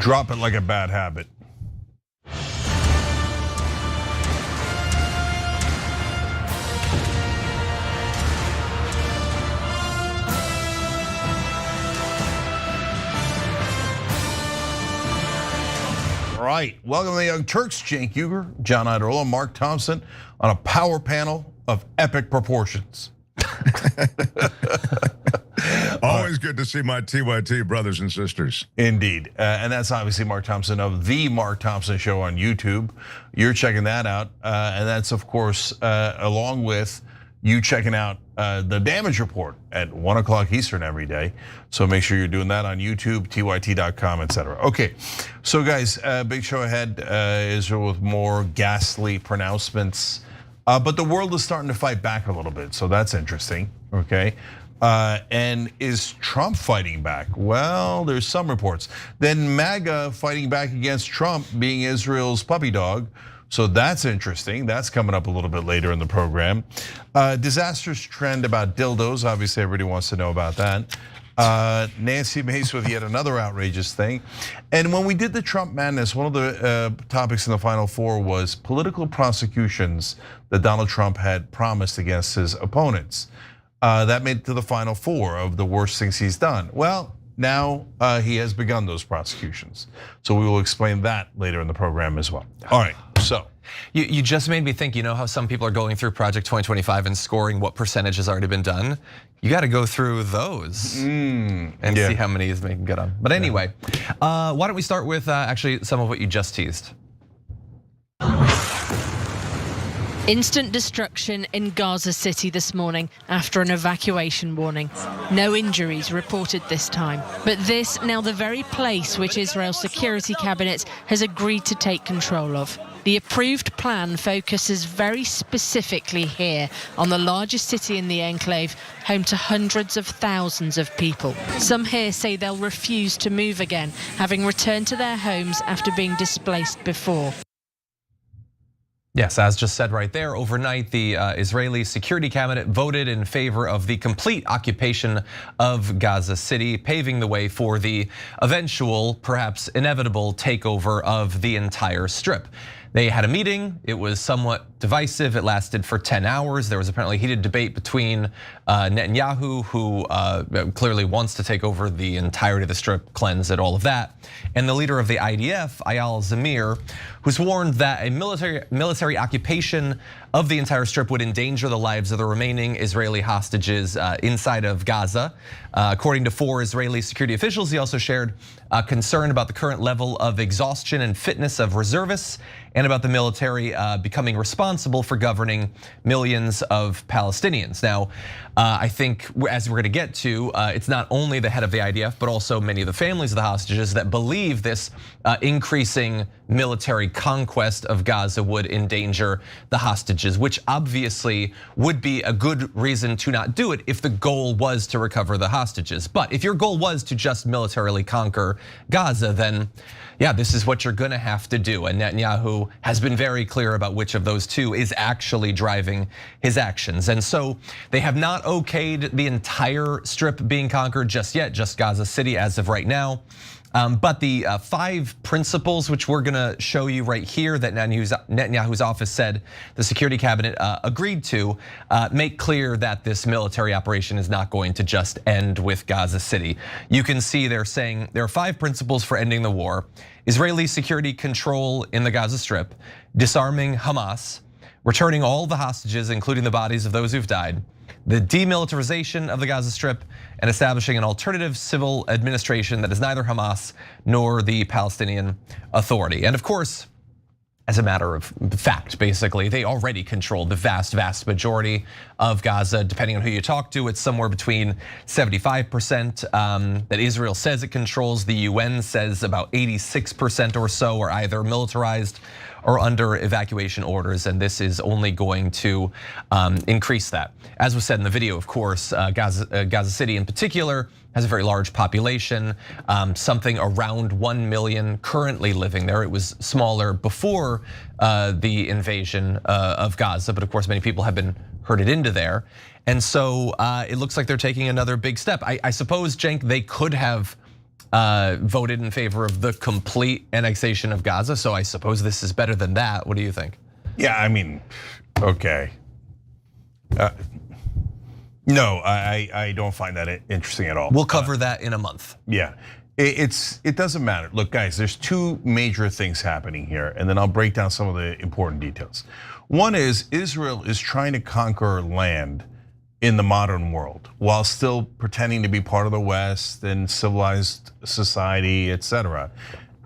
Drop it like a bad habit. All right, welcome to the Young Turks. Cenk Uygur, John Iadarola, Mark Thompson on a power panel of epic proportions. Always good to see my TYT brothers and sisters. Indeed, and that's obviously Mark Thompson of The Mark Thompson Show on YouTube. You're checking that out, and that's of course along with you checking out the damage report at 1 o'clock Eastern every day. So make sure you're doing that on YouTube, tyt.com, etc. Okay, so guys, big show ahead. Israel with more ghastly pronouncements, but the world is starting to fight back a little bit, so that's interesting. Okay. And is Trump fighting back? Well, there's some reports. Then MAGA fighting back against Trump being Israel's puppy dog. So that's interesting. That's coming up a little bit later in the program. Disastrous trend about dildos. Obviously, everybody wants to know about that. Nancy Mace with yet another outrageous thing. And when we did the Trump madness, one of the topics in the Final Four was political prosecutions that Donald Trump had promised against his opponents. That made it to the Final Four of the worst things he's done. Well, now he has begun those prosecutions. So we will explain that later in the program as well. All right, so. You just made me think, you know how some people are going through Project 2025 and scoring what percentage has already been done? You got to go through those and see how many is making good on. But anyway, why don't we start with actually some of what you just teased. Instant destruction in Gaza City this morning after an evacuation warning. No injuries reported this time. But this now the very place which Israel's security cabinet has agreed to take control of. The approved plan focuses very specifically here on the largest city in the enclave, home to hundreds of thousands of people. Some here say they'll refuse to move again, having returned to their homes after being displaced before. Yes, as just said right there, overnight the Israeli Security Cabinet voted in favor of the complete occupation of Gaza City, paving the way for the eventual, perhaps inevitable takeover of the entire strip. They had a meeting, it was somewhat divisive, it lasted for 10 hours. There was apparently heated debate between Netanyahu, who clearly wants to take over the entirety of the strip, cleanse it, all of that, and the leader of the IDF, Eyal Zamir, who's warned that a military occupation of the entire strip would endanger the lives of the remaining Israeli hostages inside of Gaza. According to 4 Israeli security officials, he also shared concern about the current level of exhaustion and fitness of reservists, and about the military becoming responsible for governing millions of Palestinians. Now, I think as we're gonna get to, it's not only the head of the IDF, but also many of the families of the hostages that believe this increasing military conquest of Gaza would endanger the hostages, which obviously would be a good reason to not do it if the goal was to recover the hostages. But if your goal was to just militarily conquer Gaza, then yeah, this is what you're gonna have to do. And Netanyahu has been very clear about which of those two is actually driving his actions. And so they have not okayed the entire strip being conquered just yet, just Gaza City as of right now. But the 5 principles, which we're gonna show you right here, that Netanyahu's office said the security cabinet agreed to, make clear that this military operation is not going to just end with Gaza City. You can see they're saying there are 5 principles for ending the war: Israeli security control in the Gaza Strip, disarming Hamas, returning all the hostages, including the bodies of those who've died, the demilitarization of the Gaza Strip, and establishing an alternative civil administration that is neither Hamas nor the Palestinian Authority. And of course, as a matter of fact, basically, they already control the vast majority of Gaza. Depending on who you talk to, it's somewhere between 75% that Israel says it controls. The UN says about 86% or so are either militarized or under evacuation orders, and this is only going to increase that. As was said in the video, of course, Gaza City in particular has a very large population, something around 1 million currently living there. It was smaller before the invasion of Gaza, but of course many people have been herded into there. And so it looks like they're taking another big step. I suppose, Cenk, they could have voted in favor of the complete annexation of Gaza. So I suppose this is better than that. What do you think? Yeah, I mean, okay. No, I don't find that interesting at all. We'll cover that in a month. Yeah, it doesn't matter. Look, guys, there's two major things happening here, and then I'll break down some of the important details. One is Israel is trying to conquer land in the modern world while still pretending to be part of the West and civilized society, etc.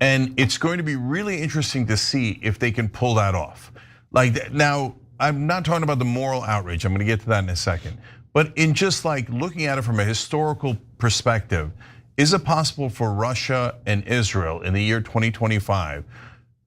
And it's going to be really interesting to see if they can pull that off. Like now, I'm not talking about the moral outrage. I'm going to get to that in a second. But in just like looking at it from a historical perspective, is it possible for Russia and Israel in the year 2025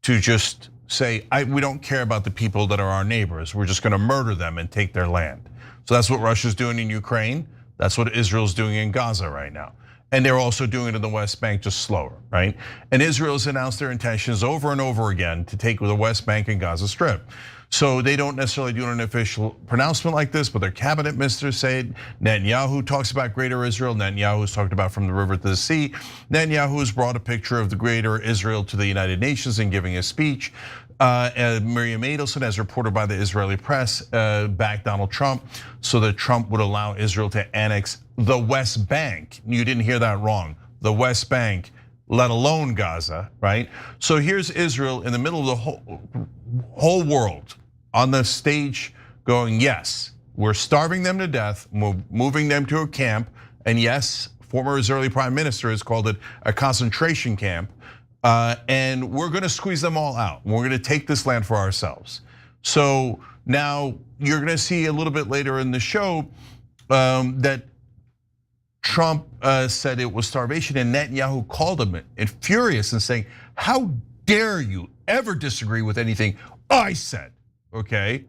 to just say, we don't care about the people that are our neighbors, we're just gonna murder them and take their land? So that's what Russia's doing in Ukraine, that's what Israel's doing in Gaza right now. And they're also doing it in the West Bank, just slower, right? And Israel's announced their intentions over and over again to take the West Bank and Gaza Strip. So they don't necessarily do an official pronouncement like this, but their cabinet ministers say it. Netanyahu talks about greater Israel. Netanyahu's talked about from the river to the sea. Netanyahu has brought a picture of the greater Israel to the United Nations in giving a speech. Miriam Adelson, as reported by the Israeli press, backed Donald Trump so that Trump would allow Israel to annex the West Bank. You didn't hear that wrong, the West Bank, let alone Gaza, right? So here's Israel in the middle of the whole world on the stage going, yes, we're starving them to death, moving them to a camp, and yes, former Israeli prime minister has called it a concentration camp, and we're gonna squeeze them all out. We're gonna take this land for ourselves. So now you're gonna see a little bit later in the show that Trump said it was starvation, and Netanyahu called him furious and saying, how dare you ever disagree with anything I said, okay?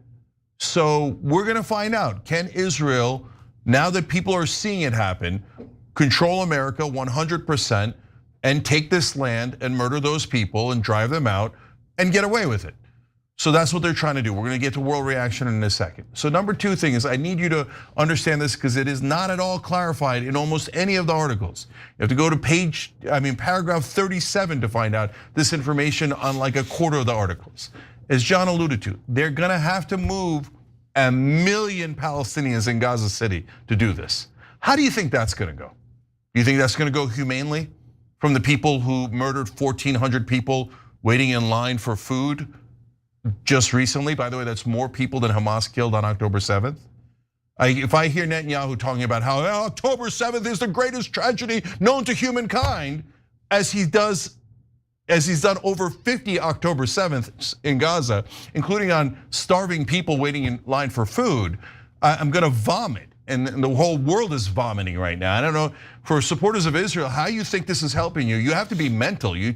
So we're gonna find out, can Israel, now that people are seeing it happen, control America 100% and take this land and murder those people and drive them out and get away with it? So that's what they're trying to do. We're gonna get to world reaction in a second. So number two thing is I need you to understand this because it is not at all clarified in almost any of the articles. You have to go to paragraph 37 to find out this information on like a quarter of the articles. As John alluded to, they're gonna have to move 1 million Palestinians in Gaza City to do this. How do you think that's gonna go? Do you think that's gonna go humanely from the people who murdered 1,400 people waiting in line for food just recently? By the way, that's more people than Hamas killed on October 7th. If I hear Netanyahu talking about how October 7th is the greatest tragedy known to humankind, as he's done over 50 October 7th in Gaza, including on starving people waiting in line for food, I'm gonna vomit. And the whole world is vomiting right now. I don't know, for supporters of Israel, how you think this is helping you? You have to be mental. You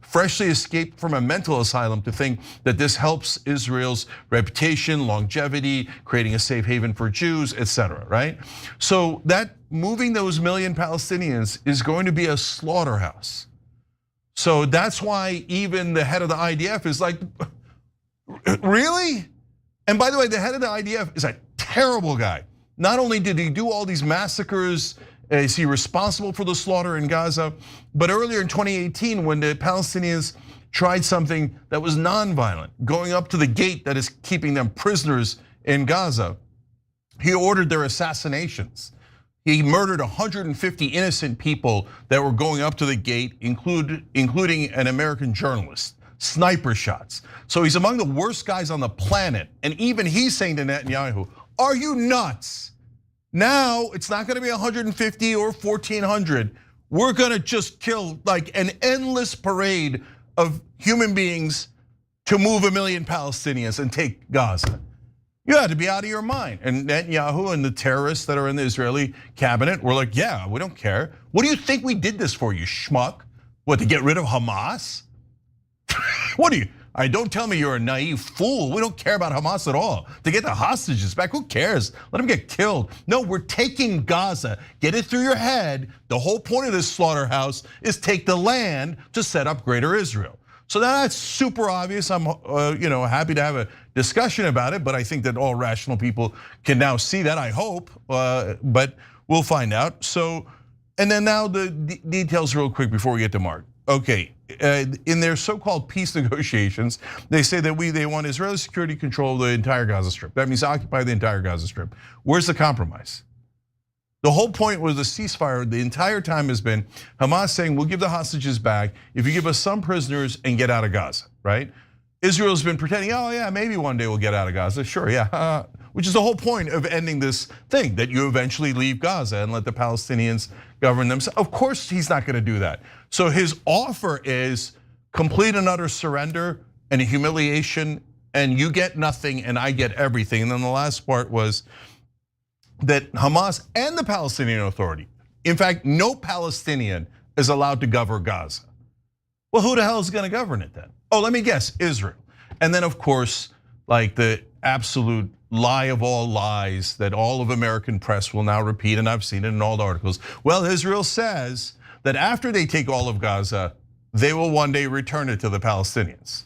freshly escaped from a mental asylum to think that this helps Israel's reputation, longevity, creating a safe haven for Jews, etc. right? So that moving those 1 million Palestinians is going to be a slaughterhouse. So that's why even the head of the IDF is like, really? And by the way, the head of the IDF is a terrible guy. Not only did he do all these massacres, is he responsible for the slaughter in Gaza, but earlier in 2018, when the Palestinians tried something that was nonviolent, going up to the gate that is keeping them prisoners in Gaza, he ordered their assassinations. He murdered 150 innocent people that were going up to the gate, including an American journalist. Sniper shots. So he's among the worst guys on the planet. And even he's saying to Netanyahu, are you nuts? Now it's not gonna be 150 or 1,400. We're gonna just kill like an endless parade of human beings to move 1 million Palestinians and take Gaza. You had to be out of your mind. And Netanyahu and the terrorists that are in the Israeli cabinet were like, yeah, we don't care. What do you think we did this for, you schmuck? What, to get rid of Hamas? What do you? Don't tell me you're a naive fool. We don't care about Hamas at all. To get the hostages back, who cares? Let them get killed. No, we're taking Gaza. Get it through your head. The whole point of this slaughterhouse is take the land to set up greater Israel. So that's super obvious. I'm happy to have a discussion about it, but I think that all rational people can now see that, I hope, but we'll find out. So And then now the details real quick before we get to Mark. Okay, in their so-called peace negotiations, they say that they want Israeli security control of the entire Gaza Strip. That means occupy the entire Gaza Strip. Where's the compromise? The whole point was the ceasefire the entire time has been Hamas saying, we'll give the hostages back if you give us some prisoners and get out of Gaza, right? Israel's been pretending, oh yeah, maybe one day we'll get out of Gaza. Sure, yeah, which is the whole point of ending this thing, that you eventually leave Gaza and let the Palestinians govern themselves. Of course he's not gonna do that. So his offer is complete and utter surrender and humiliation, and you get nothing and I get everything. And then the last part was that Hamas and the Palestinian Authority, in fact, no Palestinian is allowed to govern Gaza. Well, who the hell is gonna govern it then? Oh, let me guess, Israel. And then of course, like the absolute lie of all lies that all of American press will now repeat, and I've seen it in all the articles. Well, Israel says that after they take all of Gaza, they will one day return it to the Palestinians.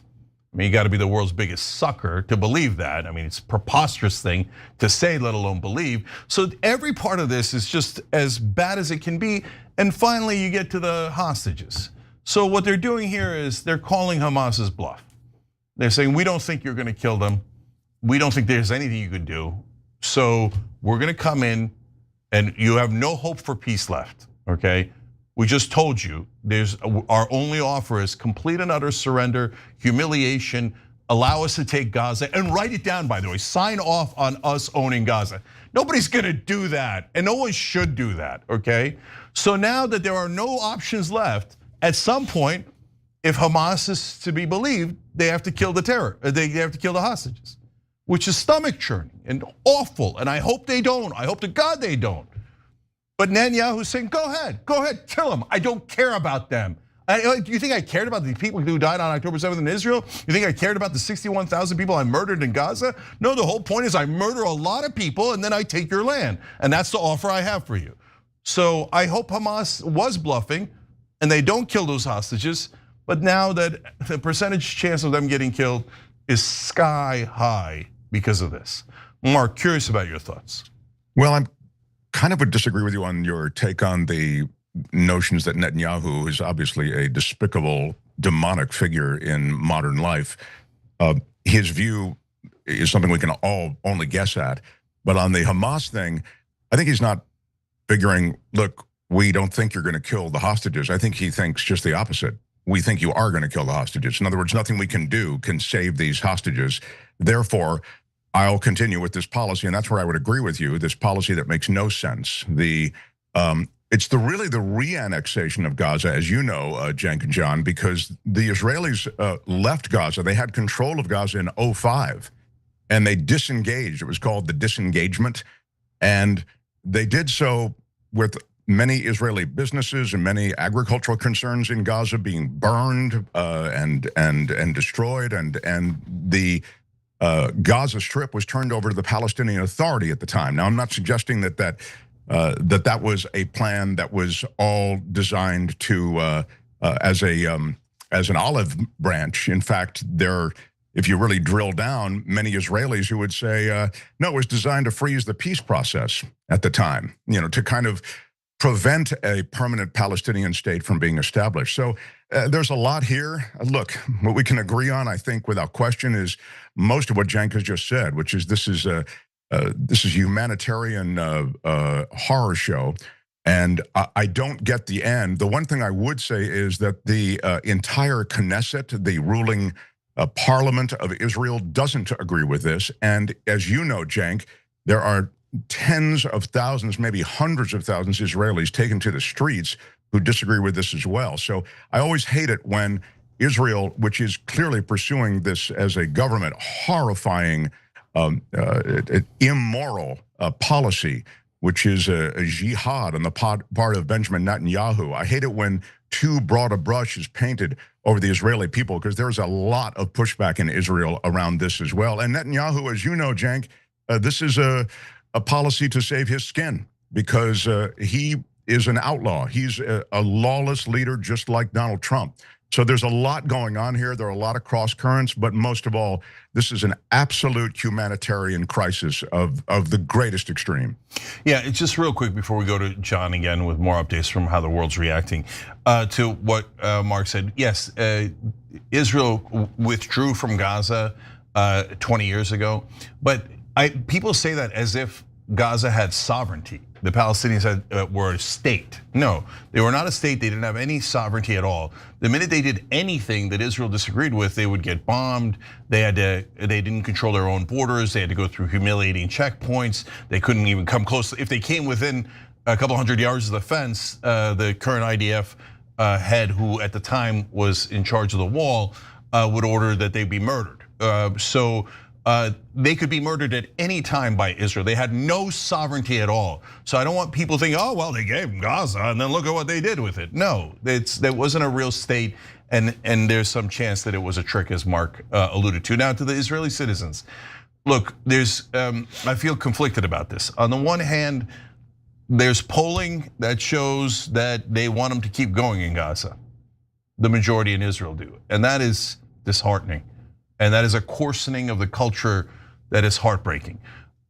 I mean, you gotta be the world's biggest sucker to believe that. I mean, it's a preposterous thing to say, let alone believe. So every part of this is just as bad as it can be. And finally, you get to the hostages. So what they're doing here is they're calling Hamas's bluff. They're saying, we don't think you're gonna kill them. We don't think there's anything you could do. So we're gonna come in and you have no hope for peace left, okay? We just told you, our only offer is complete and utter surrender, humiliation, allow us to take Gaza, and write it down, by the way, sign off on us owning Gaza. Nobody's gonna do that, and no one should do that, okay? So now that there are no options left, at some point, if Hamas is to be believed, they have to kill the terror, they have to kill the hostages, which is stomach churning and awful, and I hope they don't, I hope to God they don't. But Netanyahu's saying, go ahead, kill them. I don't care about them. Do you think I cared about the people who died on October 7th in Israel? You think I cared about the 61,000 people I murdered in Gaza? No, the whole point is I murder a lot of people and then I take your land. And that's the offer I have for you. So I hope Hamas was bluffing and they don't kill those hostages. But now that the percentage chance of them getting killed is sky high because of this. Mark, curious about your thoughts. Well, I'm kind of would disagree with you on your take on the notions that Netanyahu is obviously a despicable, demonic figure in modern life. His view is something we can all only guess at. But on the Hamas thing, I think he's not figuring, look, we don't think you're gonna kill the hostages. I think he thinks just the opposite. We think you are gonna kill the hostages. In other words, nothing we can do can save these hostages. Therefore, I'll continue with this policy, and that's where I would agree with you, this policy that makes no sense. It's really the re-annexation of Gaza, as you know, Cenk and John, because the Israelis left Gaza. They had control of Gaza in 2005, and they disengaged. It was called the disengagement, and they did so with many Israeli businesses and many agricultural concerns in Gaza being burned and destroyed, and the Gaza Strip was turned over to the Palestinian Authority at the time. Now, I'm not suggesting that was a plan that was all designed to as an olive branch. In fact, if you really drill down, many Israelis who would say, no, it was designed to freeze the peace process at the time, to kind of prevent a permanent Palestinian state from being established. So there's a lot here. Look, what we can agree on, I think, without question, is most of what Cenk has just said, which is this is a humanitarian horror show, and I don't get the end. The one thing I would say is that the entire Knesset, the ruling parliament of Israel, doesn't agree with this. And as you know, Cenk, there are tens of thousands, maybe hundreds of thousands of Israelis taken to the streets who disagree with this as well. So I always hate it when Israel, which is clearly pursuing this as a government, horrifying, immoral policy, which is a jihad on the part of Benjamin Netanyahu. I hate it when too broad a brush is painted over the Israeli people, because there's a lot of pushback in Israel around this as well. And Netanyahu, as you know, Cenk, this is a policy to save his skin, because he is an outlaw. He's a lawless leader, just like Donald Trump. So there's a lot going on here. There are a lot of cross currents, but most of all, this is an absolute humanitarian crisis of the greatest extreme. Yeah, it's just real quick before we go to John again with more updates from how the world's reacting to what Mark said. Yes, Israel withdrew from Gaza 20 years ago, but people say that as if Gaza had sovereignty. The Palestinians were a state. No, they were not a state. They didn't have any sovereignty at all. The minute they did anything that Israel disagreed with, they would get bombed. They didn't control their own borders. They had to go through humiliating checkpoints. They couldn't even come close. If they came within a couple hundred yards of the fence, the current IDF head, who at the time was in charge of the wall, would order that they be murdered. They could be murdered at any time by Israel. They had no sovereignty at all. So I don't want people thinking, oh, well, they gave them Gaza and then look at what they did with it. No, that wasn't a real state, and there's some chance that it was a trick, as Mark alluded to. Now to the Israeli citizens. Look, I feel conflicted about this. On the one hand, there's polling that shows that they want them to keep going in Gaza. The majority in Israel do, and that is disheartening. And that is a coarsening of the culture that is heartbreaking.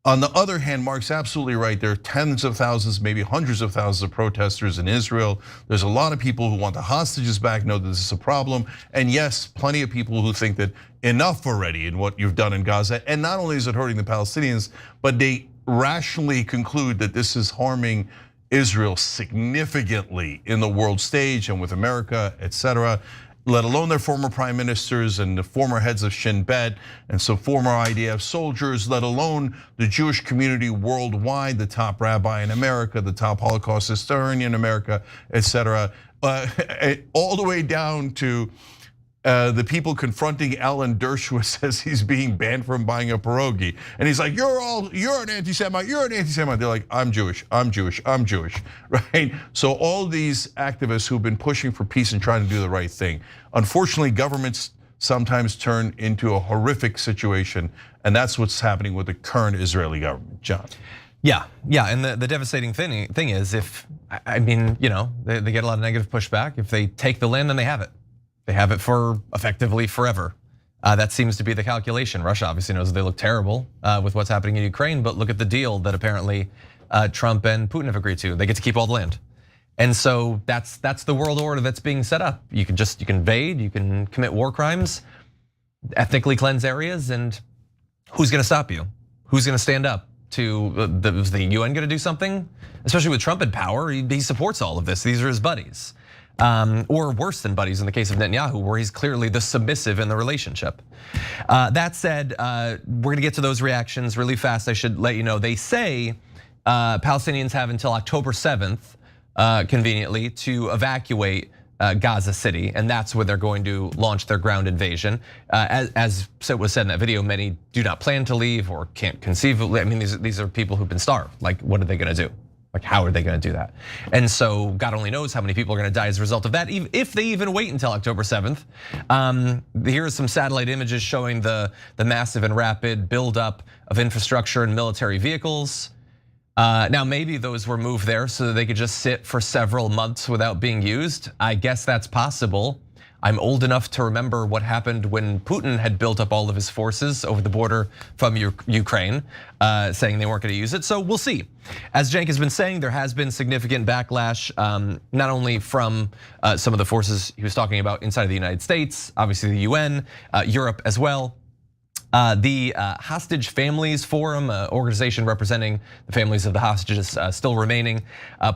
On the other hand, Mark's absolutely right. There are tens of thousands, maybe hundreds of thousands of protesters in Israel. There's a lot of people who want the hostages back, know that this is a problem. And yes, plenty of people who think that enough already in what you've done in Gaza. And not only is it hurting the Palestinians, but they rationally conclude that this is harming Israel significantly in the world stage and with America, etc., let alone their former prime ministers and the former heads of Shin Bet and some former IDF soldiers, let alone the Jewish community worldwide, the top rabbi in America, the top Holocaust historian in America, etc., all the way down to the people confronting Alan Dershowitz as he's being banned from buying a pierogi. And he's like, you're an anti-Semite, you're an anti-Semite. They're like, I'm Jewish, I'm Jewish, I'm Jewish, right? So all these activists who've been pushing for peace and trying to do the right thing. Unfortunately, governments sometimes turn into a horrific situation, and that's what's happening with the current Israeli government. John. Yeah, and the devastating thing is, they get a lot of negative pushback. If they take the land, then they have it. They have it for effectively forever. That seems to be the calculation. Russia obviously knows they look terrible with what's happening in Ukraine, but look at the deal that apparently Trump and Putin have agreed to. They get to keep all the land. And so that's the world order that's being set up. You can invade, you can commit war crimes, ethnically cleanse areas, and who's gonna stop you? Who's gonna stand up to, is the UN gonna do something? Especially with Trump in power, he supports all of this. These are his buddies. Or worse than buddies in the case of Netanyahu, where he's clearly the submissive in the relationship. That said, we're gonna get to those reactions really fast. I should let you know, they say Palestinians have until October 7th, conveniently, to evacuate Gaza City, and that's where they're going to launch their ground invasion. As was said in that video, many do not plan to leave or can't conceivably. I mean, these are people who've been starved. Like, what are they gonna do? Like, how are they gonna do that? And so God only knows how many people are gonna die as a result of that, if they even wait until October 7th. Here are some satellite images showing the massive and rapid buildup of infrastructure and military vehicles. Now, maybe those were moved there so that they could just sit for several months without being used. I guess that's possible. I'm old enough to remember what happened when Putin had built up all of his forces over the border from Ukraine, saying they weren't gonna use it, so we'll see. As Cenk has been saying, there has been significant backlash, not only from some of the forces he was talking about inside of the United States, obviously the UN, Europe as well. The Hostage Families Forum, organization representing the families of the hostages still remaining,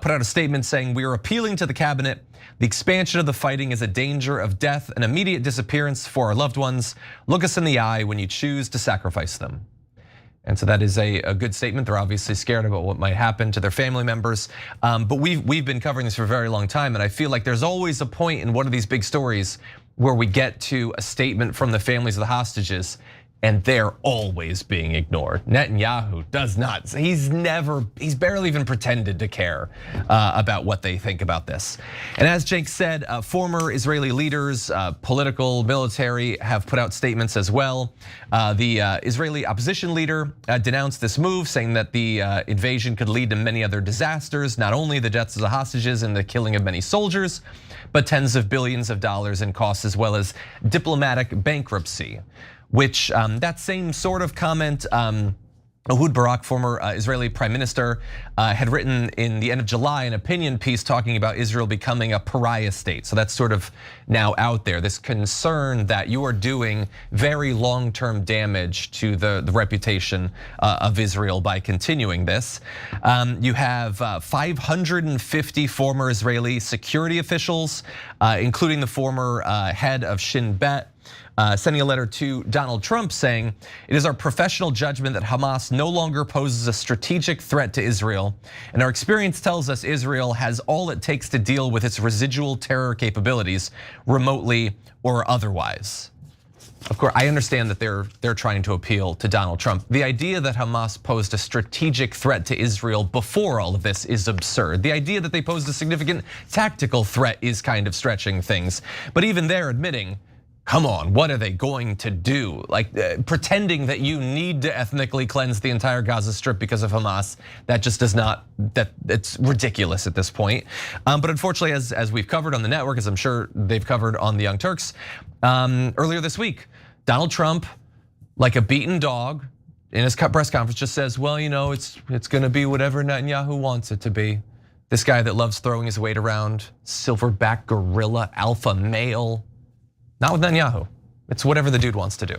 put out a statement saying, we are appealing to the cabinet. The expansion of the fighting is a danger of death and immediate disappearance for our loved ones. Look us in the eye when you choose to sacrifice them. And so that is a good statement. They're obviously scared about what might happen to their family members. But we've been covering this for a very long time, and I feel like there's always a point in one of these big stories where we get to a statement from the families of the hostages. and they're always being ignored. Netanyahu does not, he's barely even pretended to care about what they think about this. And as Jake said, former Israeli leaders, political, military, have put out statements as well. The Israeli opposition leader denounced this move, saying that the invasion could lead to many other disasters, not only the deaths of the hostages and the killing of many soldiers, but tens of billions of dollars in costs, as well as diplomatic bankruptcy. Which that same sort of comment, Ehud Barak, former Israeli prime minister, had written in the end of July an opinion piece talking about Israel becoming a pariah state. So that's sort of now out there, this concern that you are doing very long-term damage to the reputation of Israel by continuing this. You have 550 former Israeli security officials, including the former head of Shin Bet, sending a letter to Donald Trump saying, "It is our professional judgment that Hamas no longer poses a strategic threat to Israel, and our experience tells us Israel has all it takes to deal with its residual terror capabilities, remotely or otherwise." Of course, I understand that they're trying to appeal to Donald Trump. The idea that Hamas posed a strategic threat to Israel before all of this is absurd. The idea that they posed a significant tactical threat is kind of stretching things. But even they're admitting, come on, what are they going to do? Like pretending that you need to ethnically cleanse the entire Gaza Strip because of Hamas, that just does not, it's ridiculous at this point. But unfortunately, as we've covered on the network, as I'm sure they've covered on the Young Turks, earlier this week, Donald Trump, like a beaten dog, in his press conference just says, well, it's gonna be whatever Netanyahu wants it to be. This guy that loves throwing his weight around, silverback gorilla, alpha male. Not with Netanyahu. It's whatever the dude wants to do.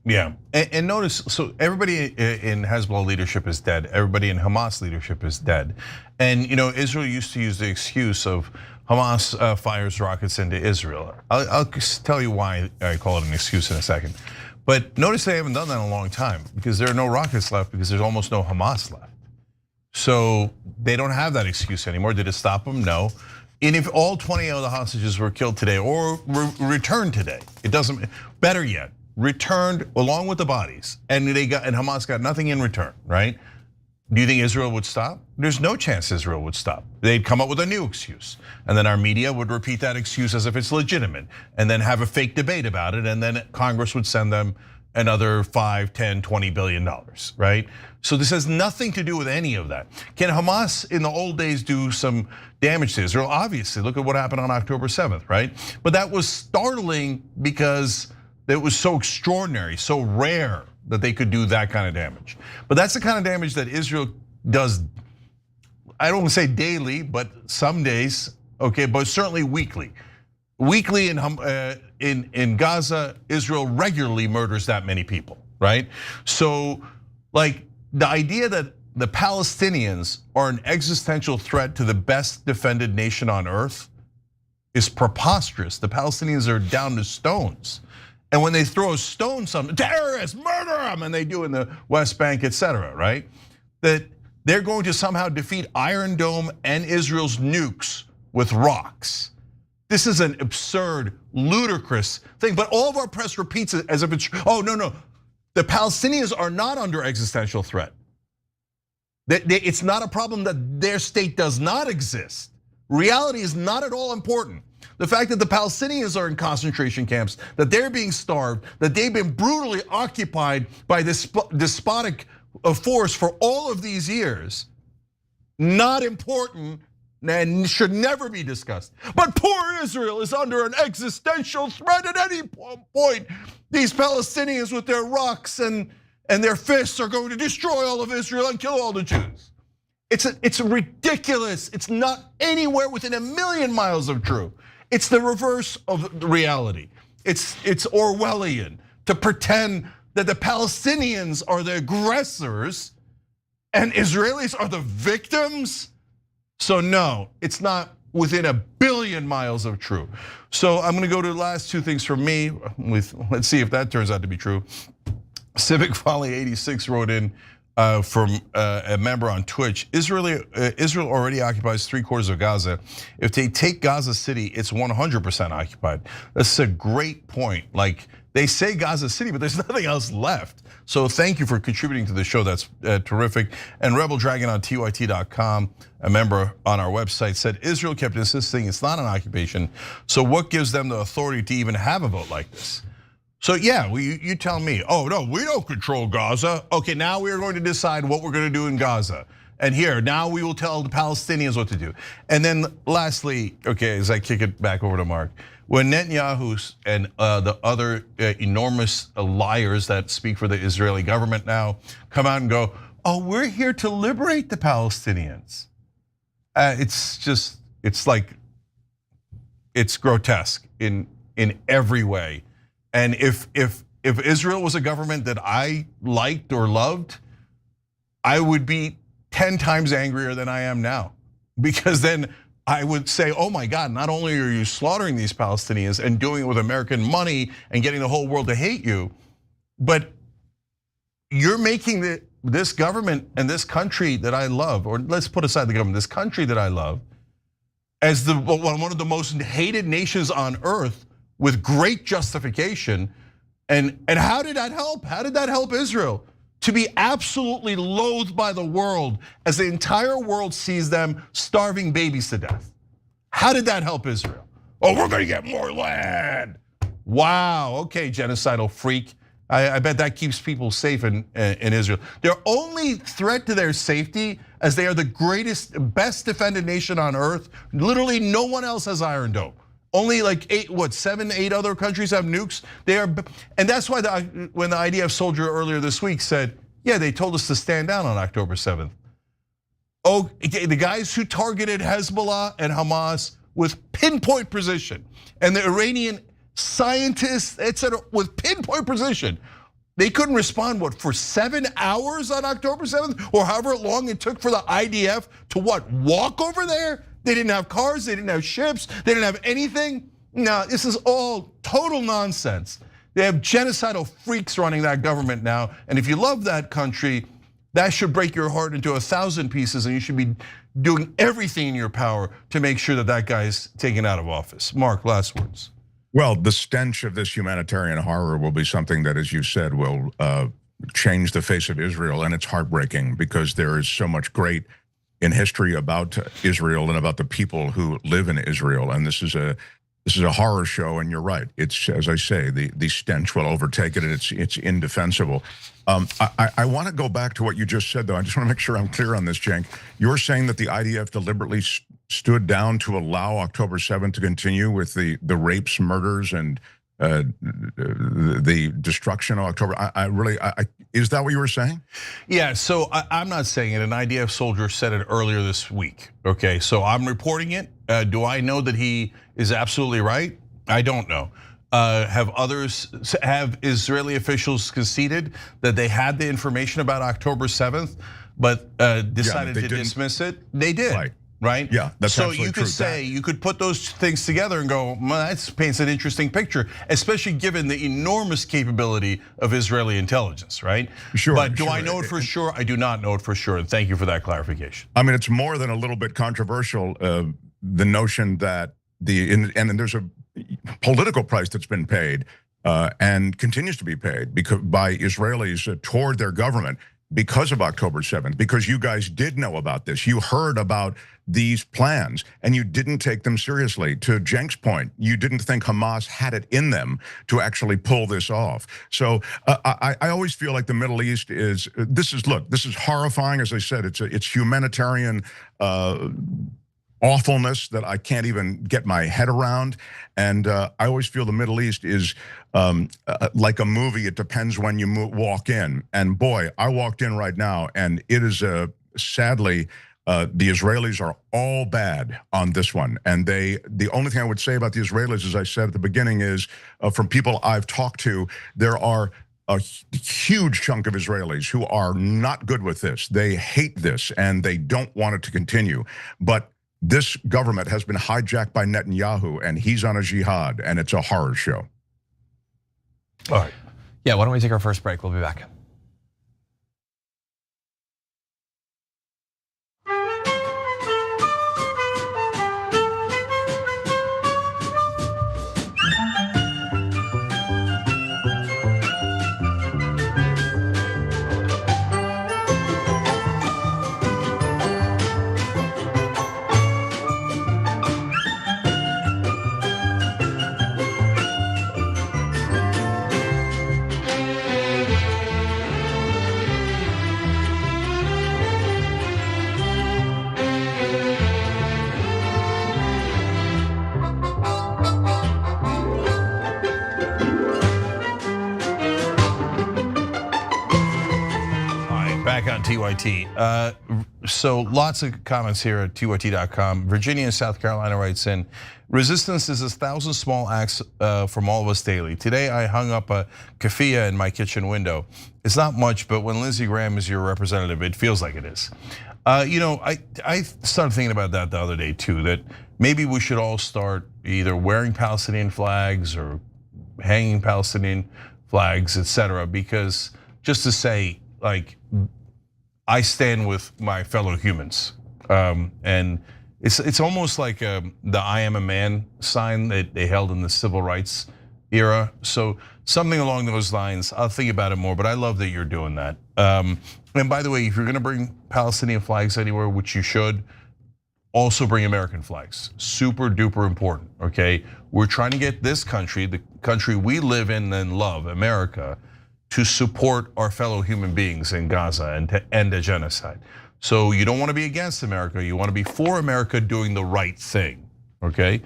Yeah, and notice, so everybody in Hezbollah leadership is dead. Everybody in Hamas leadership is dead. And Israel used to use the excuse of Hamas fires rockets into Israel. I'll tell you why I call it an excuse in a second. But notice they haven't done that in a long time because there are no rockets left because there's almost no Hamas left. So they don't have that excuse anymore. Did it stop them? No. And if all 20 of the hostages were killed today or returned today, it doesn't, better yet, returned along with the bodies, and Hamas got nothing in return, right? Do you think Israel would stop? There's no chance Israel would stop. They'd come up with a new excuse, and then our media would repeat that excuse as if it's legitimate, and then have a fake debate about it, and then Congress would send them another 5, 10, 20 billion dollars, right? So this has nothing to do with any of that. Can Hamas in the old days do some damage to Israel? Obviously, look at what happened on October 7th, right? But that was startling because it was so extraordinary, so rare that they could do that kind of damage. But that's the kind of damage that Israel does, I don't want to say daily, but some days, okay, but certainly weekly. Weekly in Gaza, Israel regularly murders that many people, right? So like the idea that the Palestinians are an existential threat to the best defended nation on earth is preposterous. The Palestinians are down to stones. And when they throw a stone, some terrorists, murder them, and they do in the West Bank, etc., right? That they're going to somehow defeat Iron Dome and Israel's nukes with rocks. This is an absurd, ludicrous thing, but all of our press repeats it as if it's, oh, no. The Palestinians are not under existential threat. It's not a problem that their state does not exist. Reality is not at all important. The fact that the Palestinians are in concentration camps, that they're being starved, that they've been brutally occupied by this despotic force for all of these years, not important and should never be discussed. But poor Israel is under an existential threat at any point. These Palestinians with their rocks and their fists are going to destroy all of Israel and kill all the Jews. It's ridiculous. It's not anywhere within a million miles of true. It's the reverse of the reality. It's Orwellian to pretend that the Palestinians are the aggressors and Israelis are the victims. So no, it's not within a billion miles of true. So I'm gonna go to the last two things from me. Let's see if that turns out to be true. Civic Folly 86 wrote in from a member on Twitch. Israel already occupies 3/4 of Gaza. If they take Gaza City, it's 100% occupied. That's a great point. Like They say Gaza City, but there's nothing else left. So thank you for contributing to the show. That's terrific. And Rebel Dragon on TYT.com, a member on our website, said Israel kept insisting it's not an occupation. So what gives them the authority to even have a vote like this? So yeah, you tell me, oh no, we don't control Gaza. Okay, now we are going to decide what we're going to do in Gaza. And here, now we will tell the Palestinians what to do. And then lastly, okay, as I kick it back over to Mark, when Netanyahu and the other enormous liars that speak for the Israeli government now come out and go, oh, we're here to liberate the Palestinians. It's grotesque in every way. And if Israel was a government that I liked or loved, I would be 10 times angrier than I am now, because then I would say, oh my God, not only are you slaughtering these Palestinians and doing it with American money and getting the whole world to hate you, but you're making this government and this country that I love, or let's put aside the government, this country that I love, as one of the most hated nations on earth with great justification. And how did that help? How did that help Israel to be absolutely loathed by the world as the entire world sees them starving babies to death? How did that help Israel? Oh, we're gonna get more land. Wow, okay, genocidal freak. I bet that keeps people safe in Israel. Their only threat to their safety, as they are the greatest, best defended nation on earth. Literally no one else has Iron Dome. Only like 7, 8 other countries have nukes. And that's why when the IDF soldier earlier this week said, yeah, they told us to stand down on October 7th. Oh, the guys who targeted Hezbollah and Hamas with pinpoint precision, and the Iranian scientists, etc., with pinpoint precision, they couldn't respond, for 7 hours on October 7th, or however long it took for the IDF to walk over there? They didn't have cars, they didn't have ships, they didn't have anything. No, this is all total nonsense. They have genocidal freaks running that government now. And if you love that country, that should break your heart into 1,000 pieces, and you should be doing everything in your power to make sure that guy's taken out of office. Mark, last words. Well, the stench of this humanitarian horror will be something that, as you said, will change the face of Israel. And it's heartbreaking because there is so much great in history about Israel and about the people who live in Israel. And this is a horror show, and you're right. It's, as I say, the stench will overtake it, and it's indefensible. I want to go back to what you just said, though. I just want to make sure I'm clear on this, Cenk. You're saying that the IDF deliberately stood down to allow October 7th to continue with the rapes, murders, and the destruction of October. Is that what you were saying? Yeah, so I'm not saying it. An IDF soldier said it earlier this week. Okay, so I'm reporting it. Do I know that he is absolutely right? I don't know. Have Israeli officials conceded that they had the information about October 7th, but decided to dismiss it? They did. Right? Yeah, that's so absolutely you could true. say, you could put those things together and go, well, that paints an interesting picture, especially given the enormous capability of Israeli intelligence, right? Sure. But do I know it for sure? I do not know it for sure, and thank you for that clarification. I mean, it's more than a little bit controversial, the notion that and there's a political price that's been paid and continues to be paid by Israelis toward their government because of October 7th, because you guys did know about this. You heard about these plans and you didn't take them seriously. To Cenk's point, you didn't think Hamas had it in them to actually pull this off. So I always feel like the Middle East this is horrifying. As I said, it's humanitarian awfulness that I can't even get my head around. And I always feel the Middle East is like a movie. It depends when you walk in. And boy, I walked in right now, and it is sadly, the Israelis are all bad on this one. And the only thing I would say about the Israelis, as I said at the beginning, is from people I've talked to, there are a huge chunk of Israelis who are not good with this. They hate this and they don't want it to continue. But this government has been hijacked by Netanyahu, and he's on a jihad, and it's a horror show. All right. Yeah, why don't we take our first break? We'll be back. TYT. So lots of comments here at TYT.com. Virginia in South Carolina writes in, resistance is 1,000 small acts from all of us daily. Today I hung up a keffiyeh in my kitchen window. It's not much, but when Lindsey Graham is your representative, it feels like it is. I started thinking about that the other day too, that maybe we should all start either wearing Palestinian flags or hanging Palestinian flags, etc. Because just to say, like, I stand with my fellow humans, and it's almost like the "I am a man" sign that they held in the civil rights era. So something along those lines. I'll think about it more, but I love that you're doing that. And by the way, if you're going to bring Palestinian flags anywhere, which you should, also bring American flags. Super duper important. Okay, we're trying to get this country, the country we live in and love, America, to support our fellow human beings in Gaza and to end a genocide. So you don't want to be against America, you want to be for America doing the right thing, okay?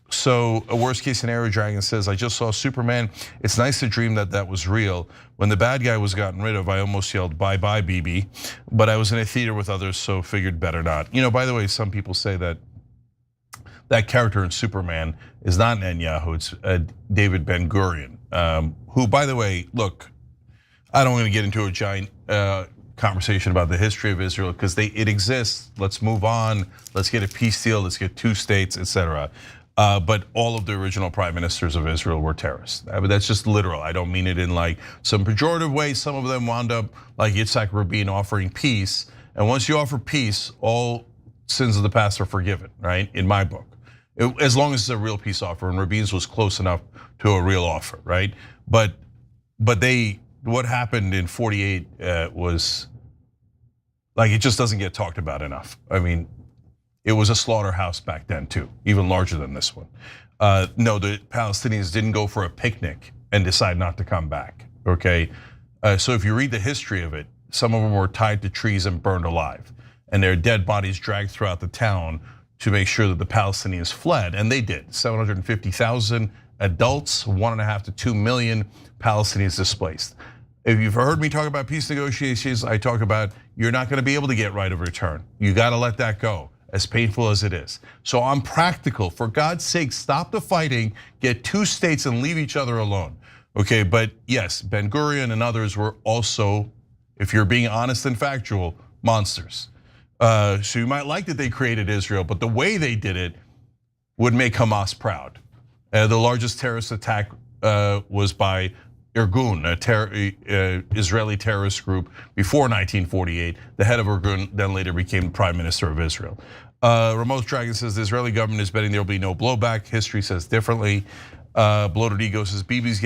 So a worst case scenario, Dragon says, I just saw Superman. It's nice to dream that that was real. When the bad guy was gotten rid of, I almost yelled, bye bye BB, but I was in a theater with others, so figured better not. By the way, some people say that that character in Superman is not Netanyahu, it's David Ben-Gurion, who, by the way, look, I don't want to get into a giant conversation about the history of Israel because it exists. Let's move on. Let's get a peace deal. Let's get 2 states, etc. But all of the original prime ministers of Israel were terrorists. I mean, that's just literal. I don't mean it in like some pejorative way. Some of them wound up like Yitzhak Rabin offering peace. And once you offer peace, all sins of the past are forgiven, right? In my book. As long as it's a real peace offer, and Rabin's was close enough to a real offer, right? But what happened in 48 was like, it just doesn't get talked about enough. I mean, it was a slaughterhouse back then too, even larger than this one. No, the Palestinians didn't go for a picnic and decide not to come back, okay? So if you read the history of it, some of them were tied to trees and burned alive, and their dead bodies dragged throughout the town to make sure that the Palestinians fled, and they did. 750,000 adults, 1.5 to 2 million Palestinians displaced. If you've heard me talk about peace negotiations, I talk about you're not gonna be able to get right of return. You gotta let that go, as painful as it is. So I'm practical. For God's sake, stop the fighting, get 2 states and leave each other alone. Okay, but yes, Ben-Gurion and others were also, if you're being honest and factual, monsters. So you might like that they created Israel, but the way they did it would make Hamas proud. The largest terrorist attack was by Irgun, a Israeli terrorist group before 1948. The head of Irgun then later became Prime Minister of Israel. Remote Dragon says the Israeli government is betting there will be no blowback. History says differently. Bloated Ego says Bibi's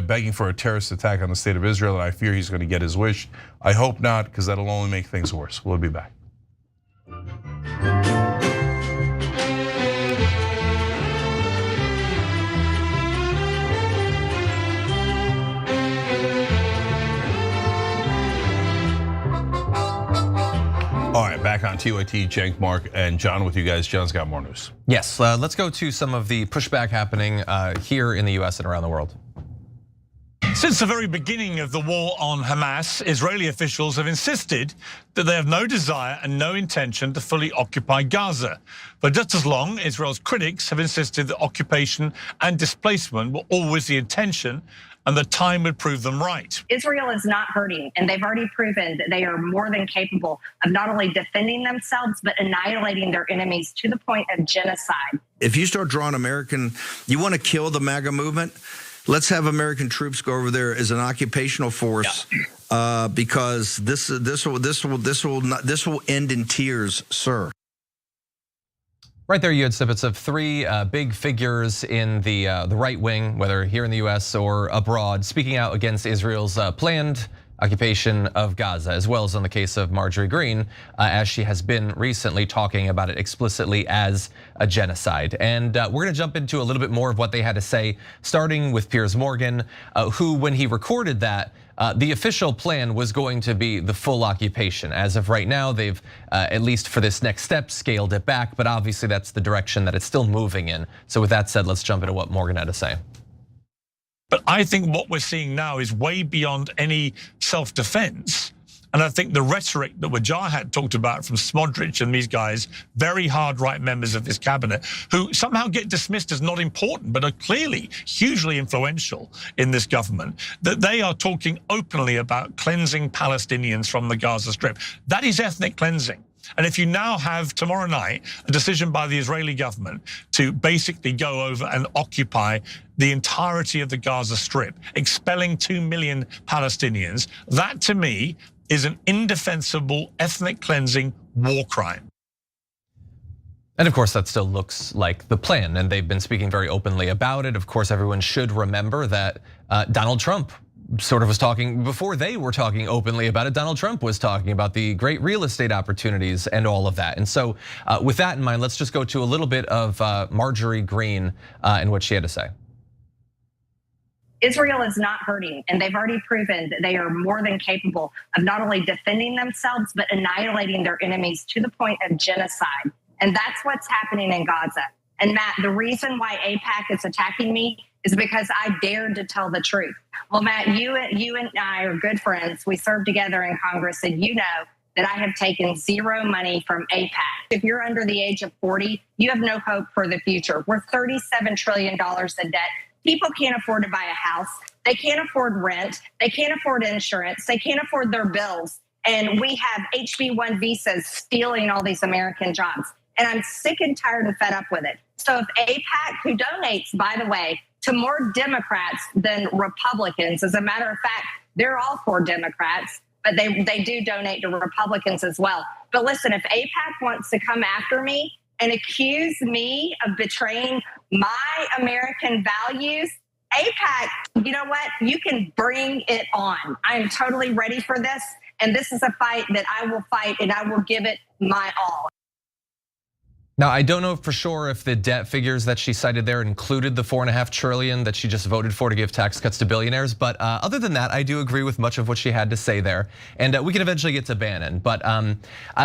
begging for a terrorist attack on the state of Israel, and I fear he's going to get his wish. I hope not, because that'll only make things worse. We'll be back. All right, back on TYT, Cenk, Mark, and John with you guys. John's got more news. Yes, let's go to some of the pushback happening here in the US and around the world. Since the very beginning of the war on Hamas, Israeli officials have insisted that they have no desire and no intention to fully occupy Gaza. But just as long, Israel's critics have insisted that occupation and displacement were always the intention, and that time would prove them right. Israel is not hurting, and they've already proven that they are more than capable of not only defending themselves, but annihilating their enemies to the point of genocide. If you start drawing you want to kill the MAGA movement, let's have American troops go over there as an occupational force, because this will end in tears, sir. Right there, you had snippets of 3 big figures in the right wing, whether here in the US or abroad, speaking out against Israel's planned occupation of Gaza, as well as on the case of Marjorie Greene, as she has been recently talking about it explicitly as a genocide. And we're gonna jump into a little bit more of what they had to say, starting with Piers Morgan, who, when he recorded that, the official plan was going to be the full occupation. As of right now, they've, at least for this next step, scaled it back, but obviously that's the direction that it's still moving in. So with that said, let's jump into what Morgan had to say. But I think what we're seeing now is way beyond any self-defense. And I think the rhetoric that Wajahat talked about from Smodrich and these guys, very hard right members of this cabinet, who somehow get dismissed as not important, but are clearly hugely influential in this government, that they are talking openly about cleansing Palestinians from the Gaza Strip. That is ethnic cleansing. And if you now have tomorrow night a decision by the Israeli government to basically go over and occupy the entirety of the Gaza Strip, expelling 2 million Palestinians, that to me is an indefensible ethnic cleansing war crime. And of course, that still looks like the plan, and they've been speaking very openly about it. Of course, everyone should remember that Donald Trump sort of was talking, before they were talking openly about it, Donald Trump was talking about the great real estate opportunities and all of that. And so with that in mind, let's just go to a little bit of Marjorie Greene and what she had to say. Israel is not hurting, and they've already proven that they are more than capable of not only defending themselves, but annihilating their enemies to the point of genocide. And that's what's happening in Gaza. And Matt, the reason why AIPAC is attacking me is because I dared to tell the truth. Well, Matt, you and I are good friends. We served together in Congress, and you know that I have taken zero money from AIPAC. If you're under the age of 40, you have no hope for the future. We're $37 trillion in debt. People can't afford to buy a house. They can't afford rent. They can't afford insurance. They can't afford their bills. And we have HB1 visas stealing all these American jobs. And I'm sick and tired and fed up with it. So if AIPAC, who donates, by the way, to more Democrats than Republicans, as a matter of fact, they're all for Democrats, but they do donate to Republicans as well. But listen, if AIPAC wants to come after me and accuse me of betraying my American values, AIPAC, you know what? You can bring it on. I am totally ready for this. And this is a fight that I will fight, and I will give it my all. Now, I don't know for sure if the debt figures that she cited there included the $4.5 trillion that she just voted for to give tax cuts to billionaires. But other than that, I do agree with much of what she had to say there. And we can eventually get to Bannon. But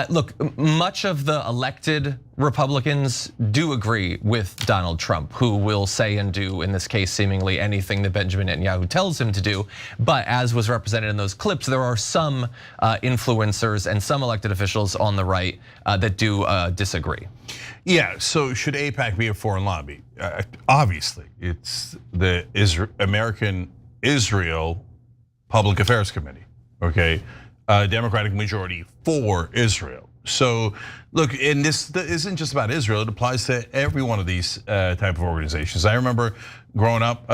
look, much of the elected Republicans do agree with Donald Trump, who will say and do, in this case, seemingly anything that Benjamin Netanyahu tells him to do. But as was represented in those clips, there are some influencers and some elected officials on the right that do disagree. Yeah, so should AIPAC be a foreign lobby? Obviously, it's the American Israel Public Affairs Committee, okay? Democratic majority for Israel. So look, and this isn't just about Israel, it applies to every one of these type of organizations. I remember growing up,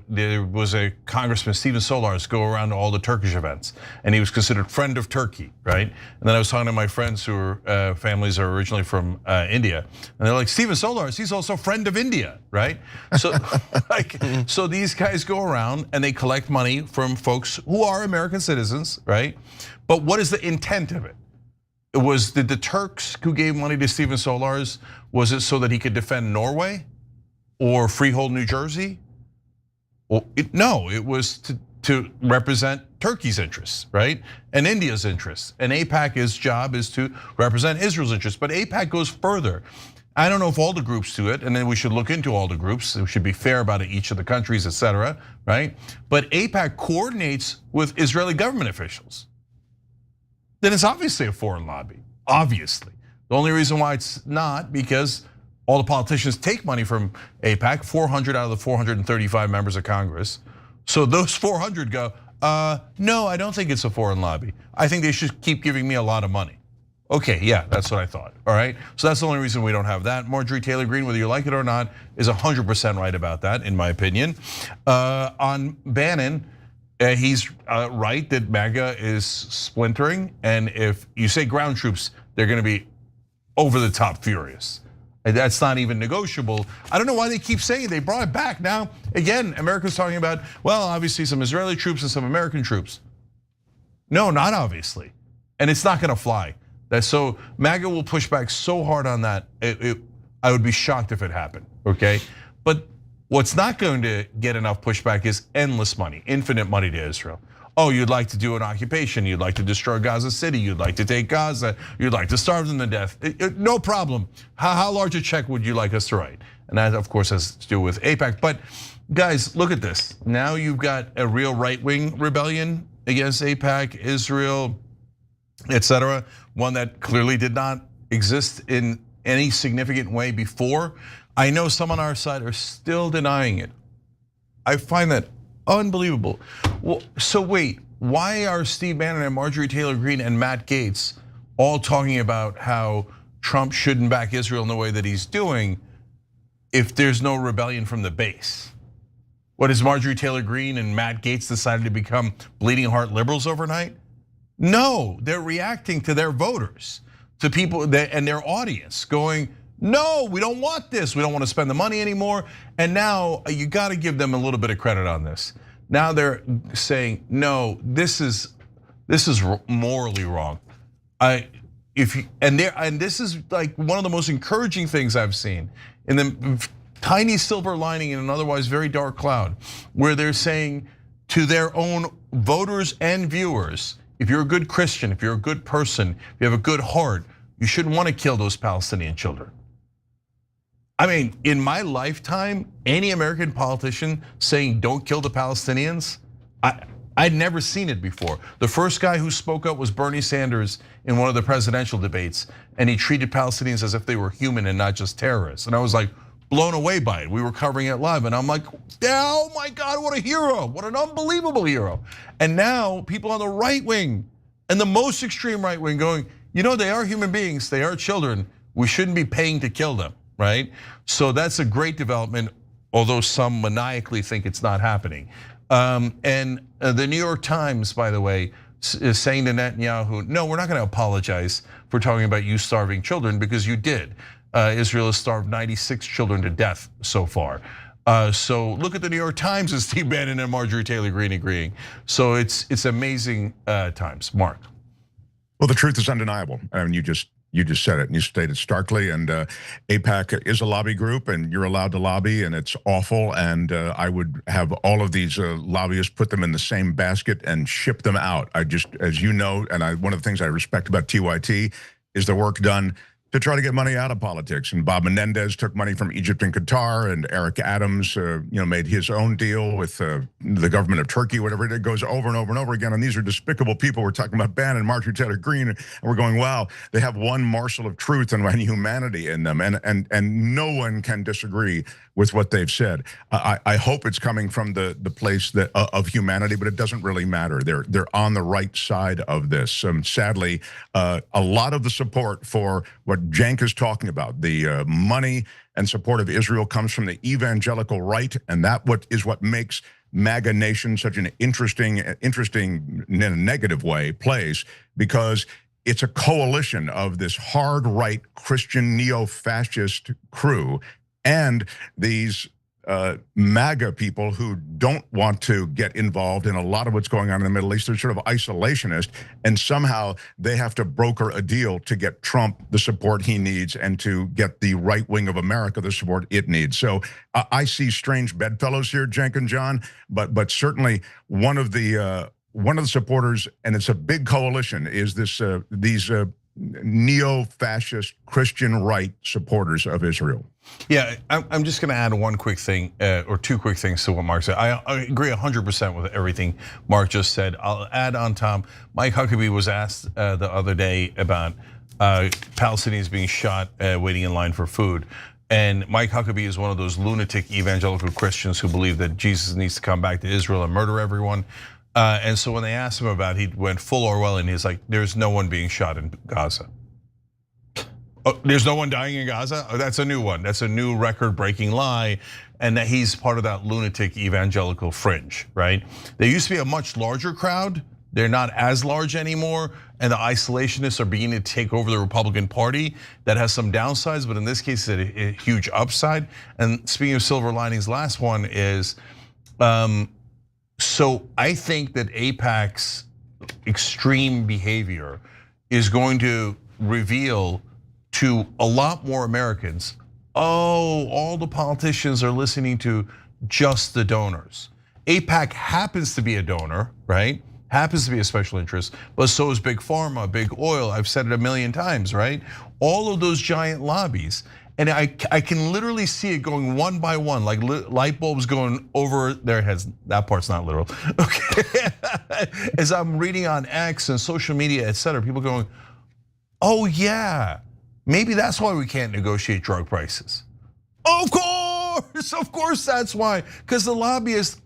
there was a Congressman, Stephen Solars, go around to all the Turkish events, and he was considered friend of Turkey, right? And then I was talking to my friends who are families are originally from India, and they're like, Stephen Solars, he's also friend of India, right? So so these guys go around and they collect money from folks who are American citizens, right? But what is the intent of it? Did the Turks who gave money to Stephen Solars, was it so that he could defend Norway or freehold New Jersey? Well, no, it was to represent Turkey's interests, right? And India's interests. And AIPAC's job is to represent Israel's interests. But AIPAC goes further. I don't know if all the groups do it, and then we should look into all the groups. We should be fair about it, each of the countries, etc., right? But AIPAC coordinates with Israeli government officials. Then it's obviously a foreign lobby, obviously. The only reason why it's not, because all the politicians take money from AIPAC, 400 out of the 435 members of Congress. So those 400 go, no, I don't think it's a foreign lobby. I think they should keep giving me a lot of money. Okay, yeah, that's what I thought, all right? So that's the only reason we don't have that. Marjorie Taylor Greene, whether you like it or not, is 100% right about that, in my opinion. On Bannon, he's right that MAGA is splintering, and if you say ground troops, they're gonna be over the top furious. That's not even negotiable. I don't know why they keep saying they brought it back. Now, again, America's talking about, well, obviously some Israeli troops and some American troops. No, not obviously, and it's not gonna fly. So MAGA will push back so hard on that, I would be shocked if it happened, okay? But what's not going to get enough pushback is endless money, infinite money to Israel. Oh, you'd like to do an occupation, you'd like to destroy Gaza City, you'd like to take Gaza, you'd like to starve them to death. No problem. How large a check would you like us to write? And that, of course, has to do with AIPAC. But guys, look at this. Now you've got a real right-wing rebellion against AIPAC, Israel. etc. One that clearly did not exist in any significant way before. I know some on our side are still denying it. I find that unbelievable. Well, so wait, why are Steve Bannon and Marjorie Taylor Greene and Matt Gaetz all talking about how Trump shouldn't back Israel in the way that he's doing if there's no rebellion from the base? What, has Marjorie Taylor Greene and Matt Gaetz decided to become bleeding heart liberals overnight? No, they're reacting to their voters, to people and their audience going, no, we don't want this. We don't want to spend the money anymore. And now you got to give them a little bit of credit on this. Now they're saying, no, this is morally wrong. And this is like one of the most encouraging things I've seen in the tiny silver lining in an otherwise very dark cloud, where they're saying to their own voters and viewers, if you're a good Christian, if you're a good person, if you have a good heart, you shouldn't want to kill those Palestinian children. I mean, in my lifetime, any American politician saying don't kill the Palestinians, I'd never seen it before. The first guy who spoke up was Bernie Sanders in one of the presidential debates, and he treated Palestinians as if they were human and not just terrorists. And I was like blown away by it. We were covering it live, and I'm like, oh my God, what a hero, what an unbelievable hero. And now people on the right wing and the most extreme right wing going, you know, they are human beings, they are children, we shouldn't be paying to kill them, right? So that's a great development, although some maniacally think it's not happening. And the New York Times, by the way, is saying to Netanyahu, no, we're not going to apologize for talking about you starving children, because you did. Israel has starved 96 children to death so far. So look at the New York Times and Steve Bannon and Marjorie Taylor Greene agreeing. So it's amazing times. Mark. Well, the truth is undeniable. I mean, you just said it, and you stated starkly. And AIPAC is a lobby group, and you're allowed to lobby, and it's awful. And I would have all of these lobbyists put them in the same basket and ship them out. I just, as you know, and one of the things I respect about TYT is the work done to try to get money out of politics. And Bob Menendez took money from Egypt and Qatar, and Eric Adams, made his own deal with the government of Turkey, whatever. It goes over and over and over again. And these are despicable people. We're talking about Bannon, Marjorie Taylor Greene, and we're going, wow, they have one morsel of truth and humanity in them, and no one can disagree with what they've said. I hope it's coming from the place of humanity, but it doesn't really matter. They're on the right side of this. Sadly, a lot of the support for what Cenk is talking about, the money and support of Israel, comes from the evangelical right, and that is what makes MAGA Nation such an interesting in a negative way place, because it's a coalition of this hard right Christian neo-fascist crew and these MAGA people who don't want to get involved in a lot of what's going on in the Middle East. They're sort of isolationist, and somehow they have to broker a deal to get Trump the support he needs and to get the right wing of America the support it needs. So I see strange bedfellows here, Cenk and John, but certainly one of the supporters, and it's a big coalition, is these neo-fascist Christian right supporters of Israel. Yeah, I'm just going to add one quick thing, or two quick things to what Mark said. I agree 100% with everything Mark just said. I'll add on top, Mike Huckabee was asked the other day about Palestinians being shot waiting in line for food. And Mike Huckabee is one of those lunatic evangelical Christians who believe that Jesus needs to come back to Israel and murder everyone. And so when they asked him about it, he went full Orwell, he's like, there's no one being shot in Gaza. Oh, there's no one dying in Gaza? Oh, that's a new one. That's a new record-breaking lie, and that he's part of that lunatic evangelical fringe, right? There used to be a much larger crowd. They're not as large anymore, and the isolationists are beginning to take over the Republican Party. That has some downsides, but in this case, it's a huge upside. And speaking of silver linings, last one is, so I think that AIPAC's extreme behavior is going to reveal to a lot more Americans, oh, all the politicians are listening to just the donors. AIPAC happens to be a donor, right? Happens to be a special interest, but so is Big Pharma, Big Oil. I've said it a million times, right? All of those giant lobbies. And I can literally see it going one by one, like light bulbs going over their heads. That part's not literal, okay? As I'm reading on X and social media, etc., people going, oh yeah, maybe that's why we can't negotiate drug prices. Of course that's why. Because the lobbyists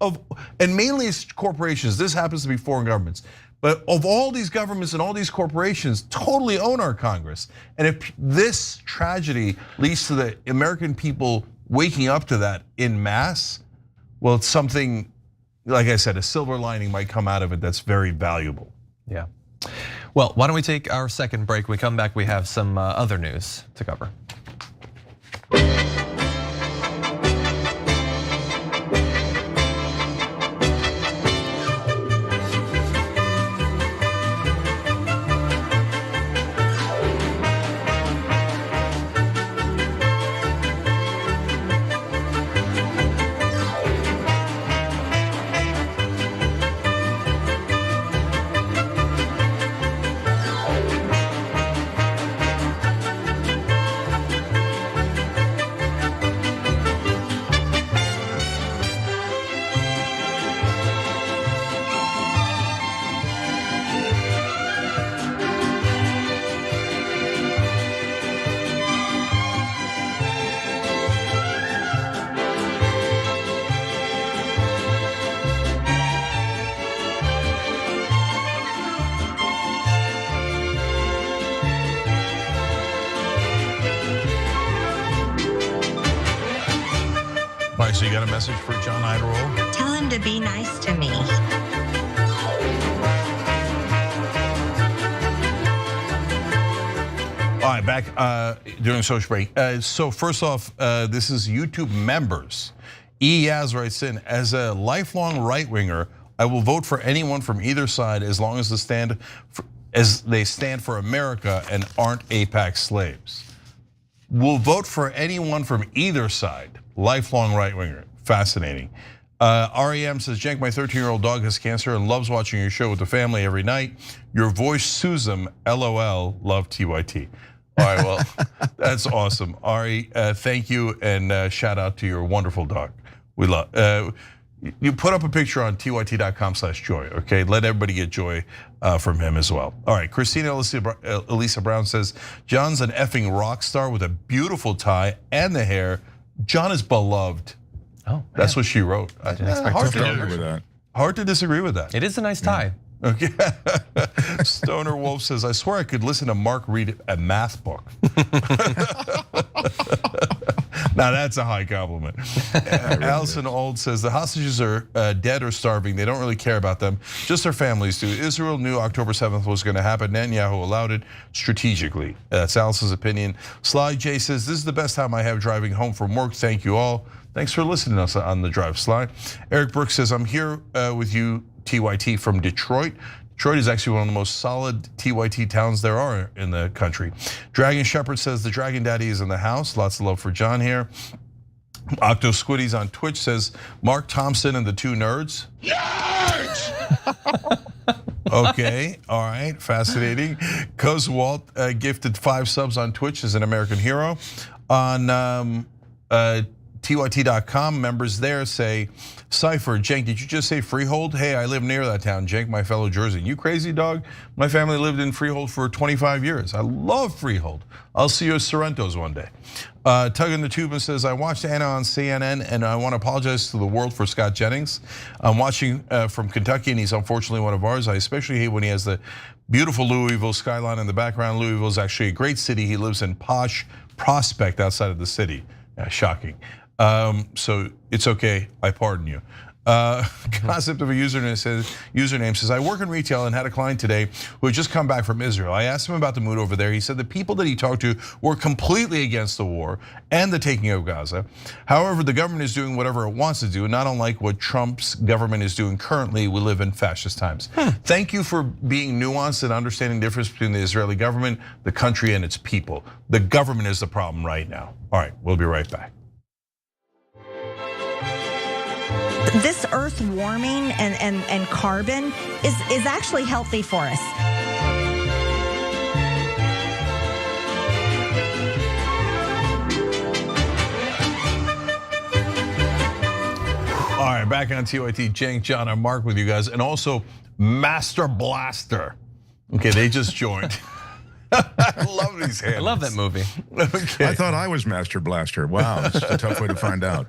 and mainly it's corporations, this happens to be foreign governments, but of all these governments and all these corporations totally own our Congress. And if this tragedy leads to the American people waking up to that in mass, well, it's something, like I said, a silver lining might come out of it that's very valuable. Yeah. Well, why don't we take our second break? When we come back, we have some other news to cover. So you got a message for John Idarola? Tell him to be nice to me. All right, back during social break. So first off, this is YouTube members. Yaz writes in, as a lifelong right-winger, I will vote for anyone from either side as long as they stand for America and aren't AIPAC slaves. We'll vote for anyone from either side. Lifelong right-winger, fascinating. REM says, Cenk, my 13-year-old dog has cancer and loves watching your show with the family every night. Your voice soothes him, LOL, love TYT. All right, well, that's awesome. Ari, thank you, and shout out to your wonderful dog. We love, you put up a picture on tyt.com/joy, okay? Let everybody get joy from him as well. All right, Christina Elisa Brown says, John's an effing rock star with a beautiful tie and the hair. John is beloved. Oh, that's what she wrote. I didn't expect hard to disagree with that. It is a nice tie. Okay. Stoner Wolf says, I swear I could listen to Mark read a math book. Now that's a high compliment. Allison Old says, the hostages are dead or starving. They don't really care about them, just their families do. Israel knew October 7th was gonna happen. Netanyahu allowed it strategically. That's Allison's opinion. Sly J says, this is the best time I have driving home from work. Thank you all. Thanks for listening to us on the drive, Sly. Eric Brooks says, I'm here with you, TYT, from Detroit. Detroit is actually one of the most solid TYT towns there are in the country. Dragon Shepherd says the Dragon Daddy is in the house. Lots of love for John here. Octo Squiddies on Twitch says Mark Thompson and the two nerds. Nerds! Okay, all right, fascinating. Coz Walt gifted 5 subs on Twitch as an American hero. On TYT.com, members there say, Cypher, Cenk, did you just say Freehold? Hey, I live near that town, Cenk, my fellow Jersey. You crazy, dog? My family lived in Freehold for 25 years. I love Freehold. I'll see you at Sorrento's one day. Tug in the Tuba says, I watched Anna on CNN and I want to apologize to the world for Scott Jennings. I'm watching from Kentucky and he's unfortunately one of ours. I especially hate when he has the beautiful Louisville skyline in the background. Louisville is actually a great city. He lives in posh Prospect outside of the city. Shocking. So it's okay, I pardon you. Concept of a username says, I work in retail and had a client today who had just come back from Israel. I asked him about the mood over there. He said the people that he talked to were completely against the war and the taking of Gaza. However, the government is doing whatever it wants to do, not unlike what Trump's government is doing currently. We live in fascist times. Thank you for being nuanced and understanding the difference between the Israeli government, the country, and its people. The government is the problem right now. All right, we'll be right back. This earth warming and carbon is actually healthy for us. back on TYT, Cenk, John, and Mark with you guys, and also Master Blaster. Okay, they just joined. I love these hands. I love that movie. Okay. I thought I was Master Blaster. Wow, that's a tough way to find out.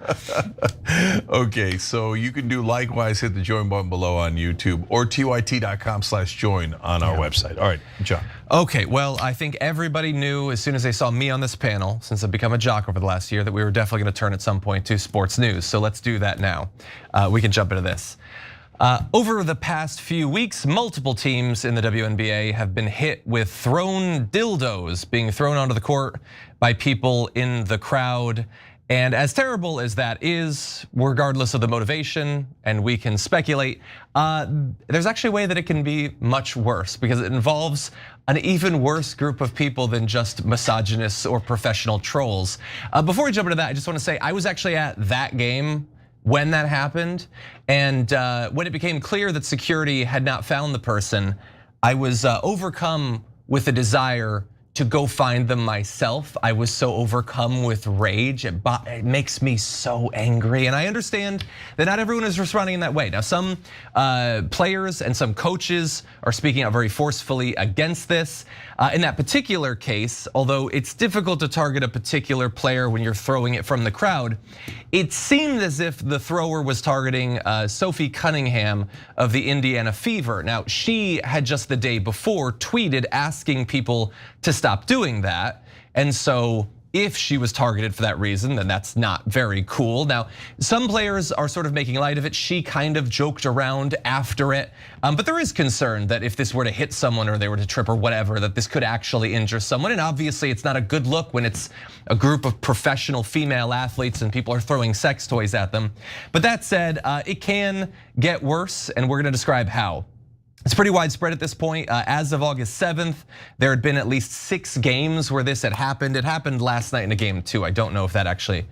Okay, so you can do likewise, hit the join button below on YouTube or tyt.com/join on our website. All right, John. Okay, well, I think everybody knew as soon as they saw me on this panel, since I've become a jock over the last year, that we were definitely gonna turn at some point to sports news. So let's do that now. We can jump into this. Over the past few weeks, multiple teams in the WNBA have been hit with thrown dildos being thrown onto the court by people in the crowd. And as terrible as that is, regardless of the motivation, and we can speculate, there's actually a way that it can be much worse because it involves an even worse group of people than just misogynists or professional trolls. Before we jump into that, I just want to say I was actually at that game when that happened, and when it became clear that security had not found the person, I was overcome with a desire to go find them myself. I was so overcome with rage. It makes me so angry. And I understand that not everyone is responding in that way. Now, some players and some coaches are speaking out very forcefully against this. In that particular case, although it's difficult to target a particular player when you're throwing it from the crowd, it seemed as if the thrower was targeting Sophie Cunningham of the Indiana Fever. Now, she had just the day before tweeted asking people to stop doing that. And so if she was targeted for that reason, then that's not very cool. Now, some players are sort of making light of it. She kind of joked around after it. But there is concern that if this were to hit someone or they were to trip or whatever, that this could actually injure someone. And obviously it's not a good look when it's a group of professional female athletes and people are throwing sex toys at them. But that said, it can get worse, and we're gonna describe how. It's pretty widespread at this point. As of August 7th, there had been at least 6 games where this had happened. It happened last night in a game too. I don't know if that actually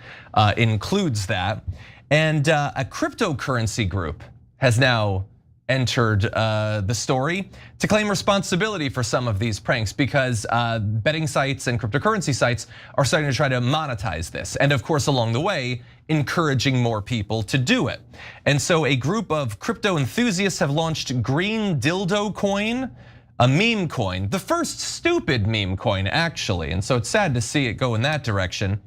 includes that. And a cryptocurrency group has now entered the story to claim responsibility for some of these pranks because betting sites and cryptocurrency sites are starting to try to monetize this. And of course, along the way, encouraging more people to do it. And so a group of crypto enthusiasts have launched Green Dildo Coin, a meme coin, the first stupid meme coin actually. And so it's sad to see it go in that direction.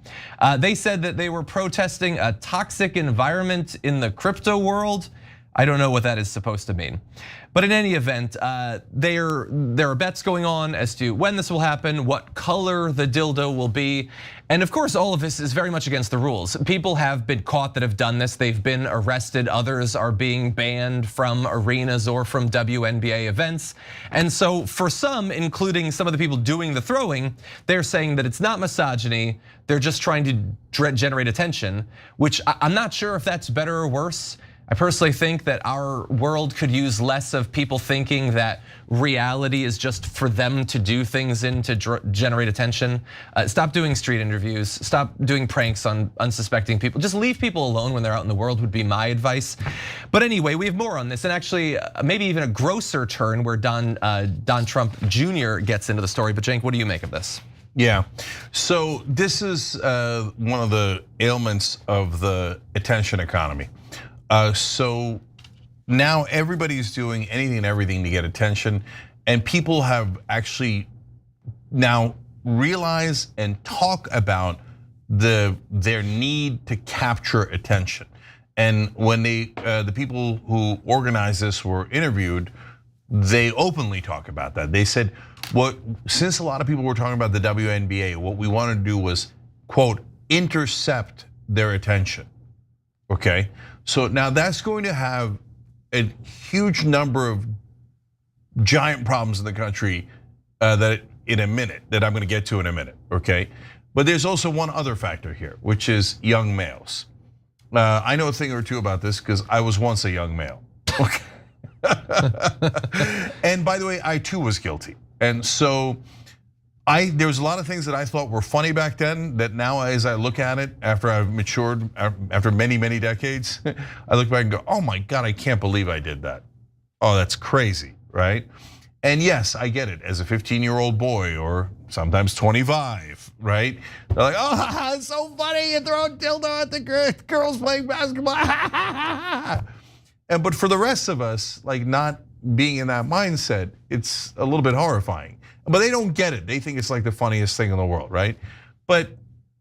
They said that they were protesting a toxic environment in the crypto world. I don't know what that is supposed to mean. But in any event, there are bets going on as to when this will happen, what color the dildo will be. And of course, all of this is very much against the rules. People have been caught that have done this. They've been arrested. Others are being banned from arenas or from WNBA events. And so for some, including some of the people doing the throwing, they're saying that it's not misogyny. They're just trying to generate attention, which I'm not sure if that's better or worse. I personally think that our world could use less of people thinking that reality is just for them to do things in to generate attention. Stop doing street interviews, stop doing pranks on unsuspecting people. Just leave people alone when they're out in the world would be my advice. But anyway, we have more on this, and actually maybe even a grosser turn where Don Trump Jr. gets into the story. But Cenk, what do you make of this? Yeah, so this is one of the ailments of the attention economy. So now everybody's doing anything and everything to get attention, and people have actually now realized and talk about their need to capture attention. And when the people who organized this were interviewed, they openly talk about that. They said, since a lot of people were talking about the WNBA, what we wanted to do was, quote, intercept their attention, okay? So now that's going to have a huge number of giant problems in the country that in a minute, that I'm gonna get to in a minute, okay? But there's also one other factor here, which is young males. I know a thing or two about this because I was once a young male, okay? And by the way, I too was guilty. And so there was a lot of things that I thought were funny back then that now as I look at it, after I've matured, after many, many decades, I look back and go, oh my God, I can't believe I did that. Oh, that's crazy, right? And yes, I get it. As a 15-year-old boy or sometimes 25, right? They're like, oh, it's so funny, you throw a dildo at the girls playing basketball. But for the rest of us, like not being in that mindset, it's a little bit horrifying. But they don't get it. They think it's like the funniest thing in the world, right? But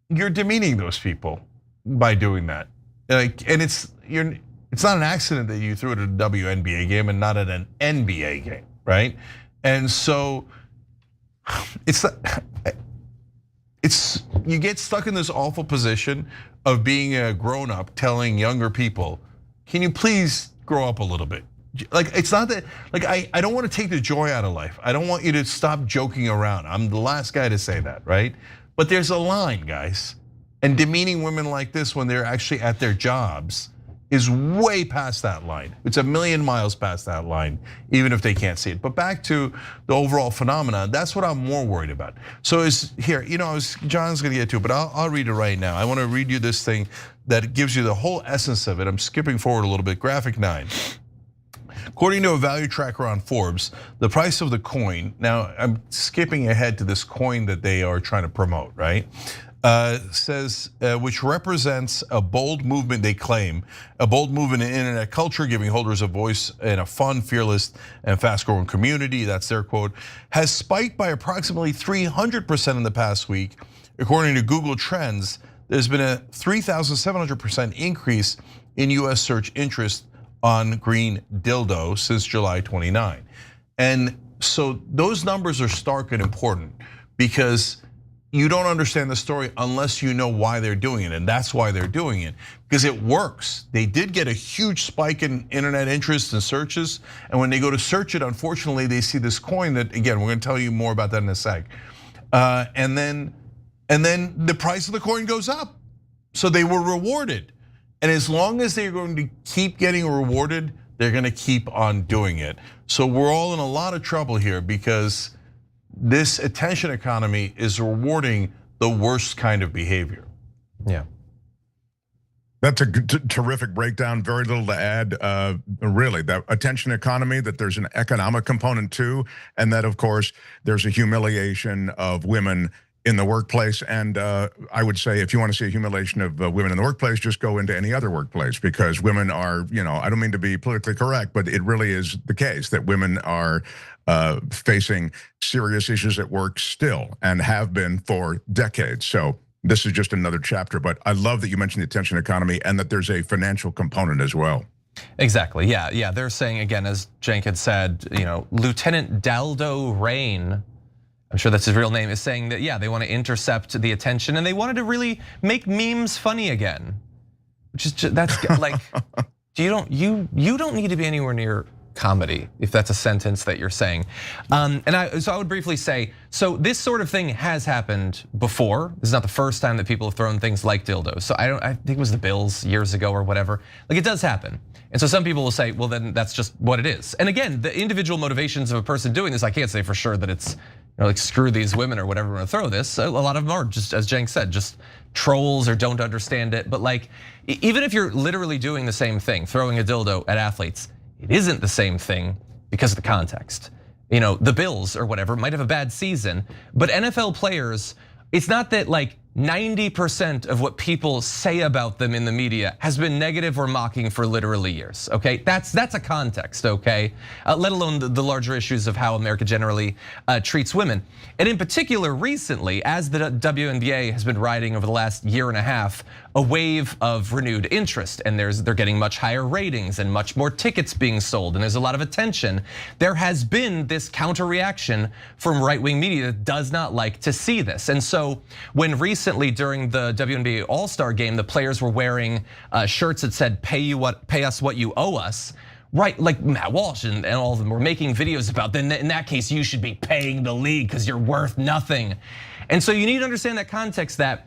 you're demeaning those people by doing that. And it's not an accident that you threw it at a WNBA game and not at an NBA game, right? And so you get stuck in this awful position of being a grown up telling younger people, can you please grow up a little bit? Like, it's not that, like, I don't want to take the joy out of life. I don't want you to stop joking around. I'm the last guy to say that, right? But there's a line, guys. And demeaning women like this when they're actually at their jobs is way past that line. It's a million miles past that line, even if they can't see it. But back to the overall phenomenon, that's what I'm more worried about. So here, John's gonna get to it, but I'll read it right now. I wanna read you this thing that gives you the whole essence of it. I'm skipping forward a little bit, graphic 9. According to a value tracker on Forbes, the price of the coin, now I'm skipping ahead to this coin that they are trying to promote, right? Says, which represents a bold movement, they claim, a bold movement in internet culture, giving holders a voice in a fun, fearless, and fast-growing community, that's their quote, has spiked by approximately 300% in the past week. According to Google Trends, there's been a 3,700% increase in US search interest on green dildo since July 29. And so those numbers are stark and important because you don't understand the story unless you know why they're doing it, and that's why they're doing it, because it works. They did get a huge spike in internet interest and searches, and when they go to search it, unfortunately, they see this coin that, again, we're gonna tell you more about that in a sec. And then the price of the coin goes up. So they were rewarded. And as long as they're going to keep getting rewarded, they're gonna keep on doing it. So we're all in a lot of trouble here because this attention economy is rewarding the worst kind of behavior. Yeah. That's a terrific breakdown. Very little to add. Really, that attention economy, that there's an economic component too, and that of course there's a humiliation of women in the workplace. And I would say if you want to see a humiliation of women in the workplace, just go into any other workplace, because women are, I don't mean to be politically correct, but it really is the case that women are facing serious issues at work still and have been for decades. So this is just another chapter, but I love that you mentioned the attention economy and that there's a financial component as well. Exactly, yeah. They're saying, again, as Cenk had said, Lieutenant Dildo Rain, I'm sure that's his real name, is saying that, yeah, they want to intercept the attention and they wanted to really make memes funny again. Which is just, that's like, you don't need to be anywhere near comedy, if that's a sentence that you're saying. So I would briefly say, so this sort of thing has happened before. This is not the first time that people have thrown things like dildos. So I think it was the Bills years ago or whatever. Like, it does happen. And so some people will say, well, then that's just what it is. And again, the individual motivations of a person doing this, I can't say for sure that it's like screw these women or whatever, we're gonna throw this. A lot of them are, just as Cenk said, just trolls or don't understand it. But like, even if you're literally doing the same thing, throwing a dildo at athletes, it isn't the same thing because of the context. The Bills or whatever might have a bad season, but NFL players, it's not that like 90% of what people say about them in the media has been negative or mocking for literally years, okay? That's a context, okay? Let alone the larger issues of how America generally treats women. And in particular, recently, as the WNBA has been riding over the last year and a half, a wave of renewed interest, and they're getting much higher ratings and much more tickets being sold, and there's a lot of attention. There has been this counter reaction from right-wing media that does not like to see this. And so when recently during the WNBA All-Star game, the players were wearing shirts that said pay us what you owe us. Right, like Matt Walsh and all of them were making videos about, then in that case, you should be paying the league because you're worth nothing. And so you need to understand that context, that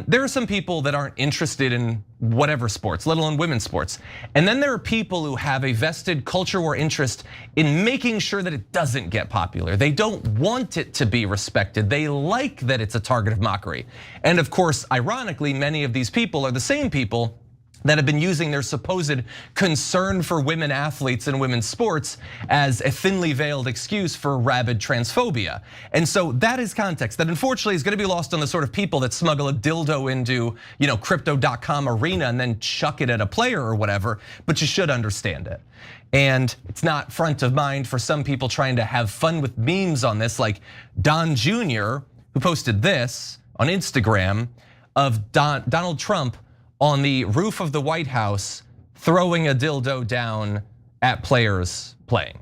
there are some people that aren't interested in whatever sports, let alone women's sports. And then there are people who have a vested culture war interest in making sure that it doesn't get popular. They don't want it to be respected. They like that it's a target of mockery. And of course, ironically, many of these people are the same people that have been using their supposed concern for women athletes and women's sports as a thinly veiled excuse for rabid transphobia. And so that is context that unfortunately is gonna be lost on the sort of people that smuggle a dildo into crypto.com arena and then chuck it at a player or whatever, but you should understand it. And it's not front of mind for some people trying to have fun with memes on this, like Don Jr., who posted this on Instagram of Donald Trump on the roof of the White House throwing a dildo down at players playing.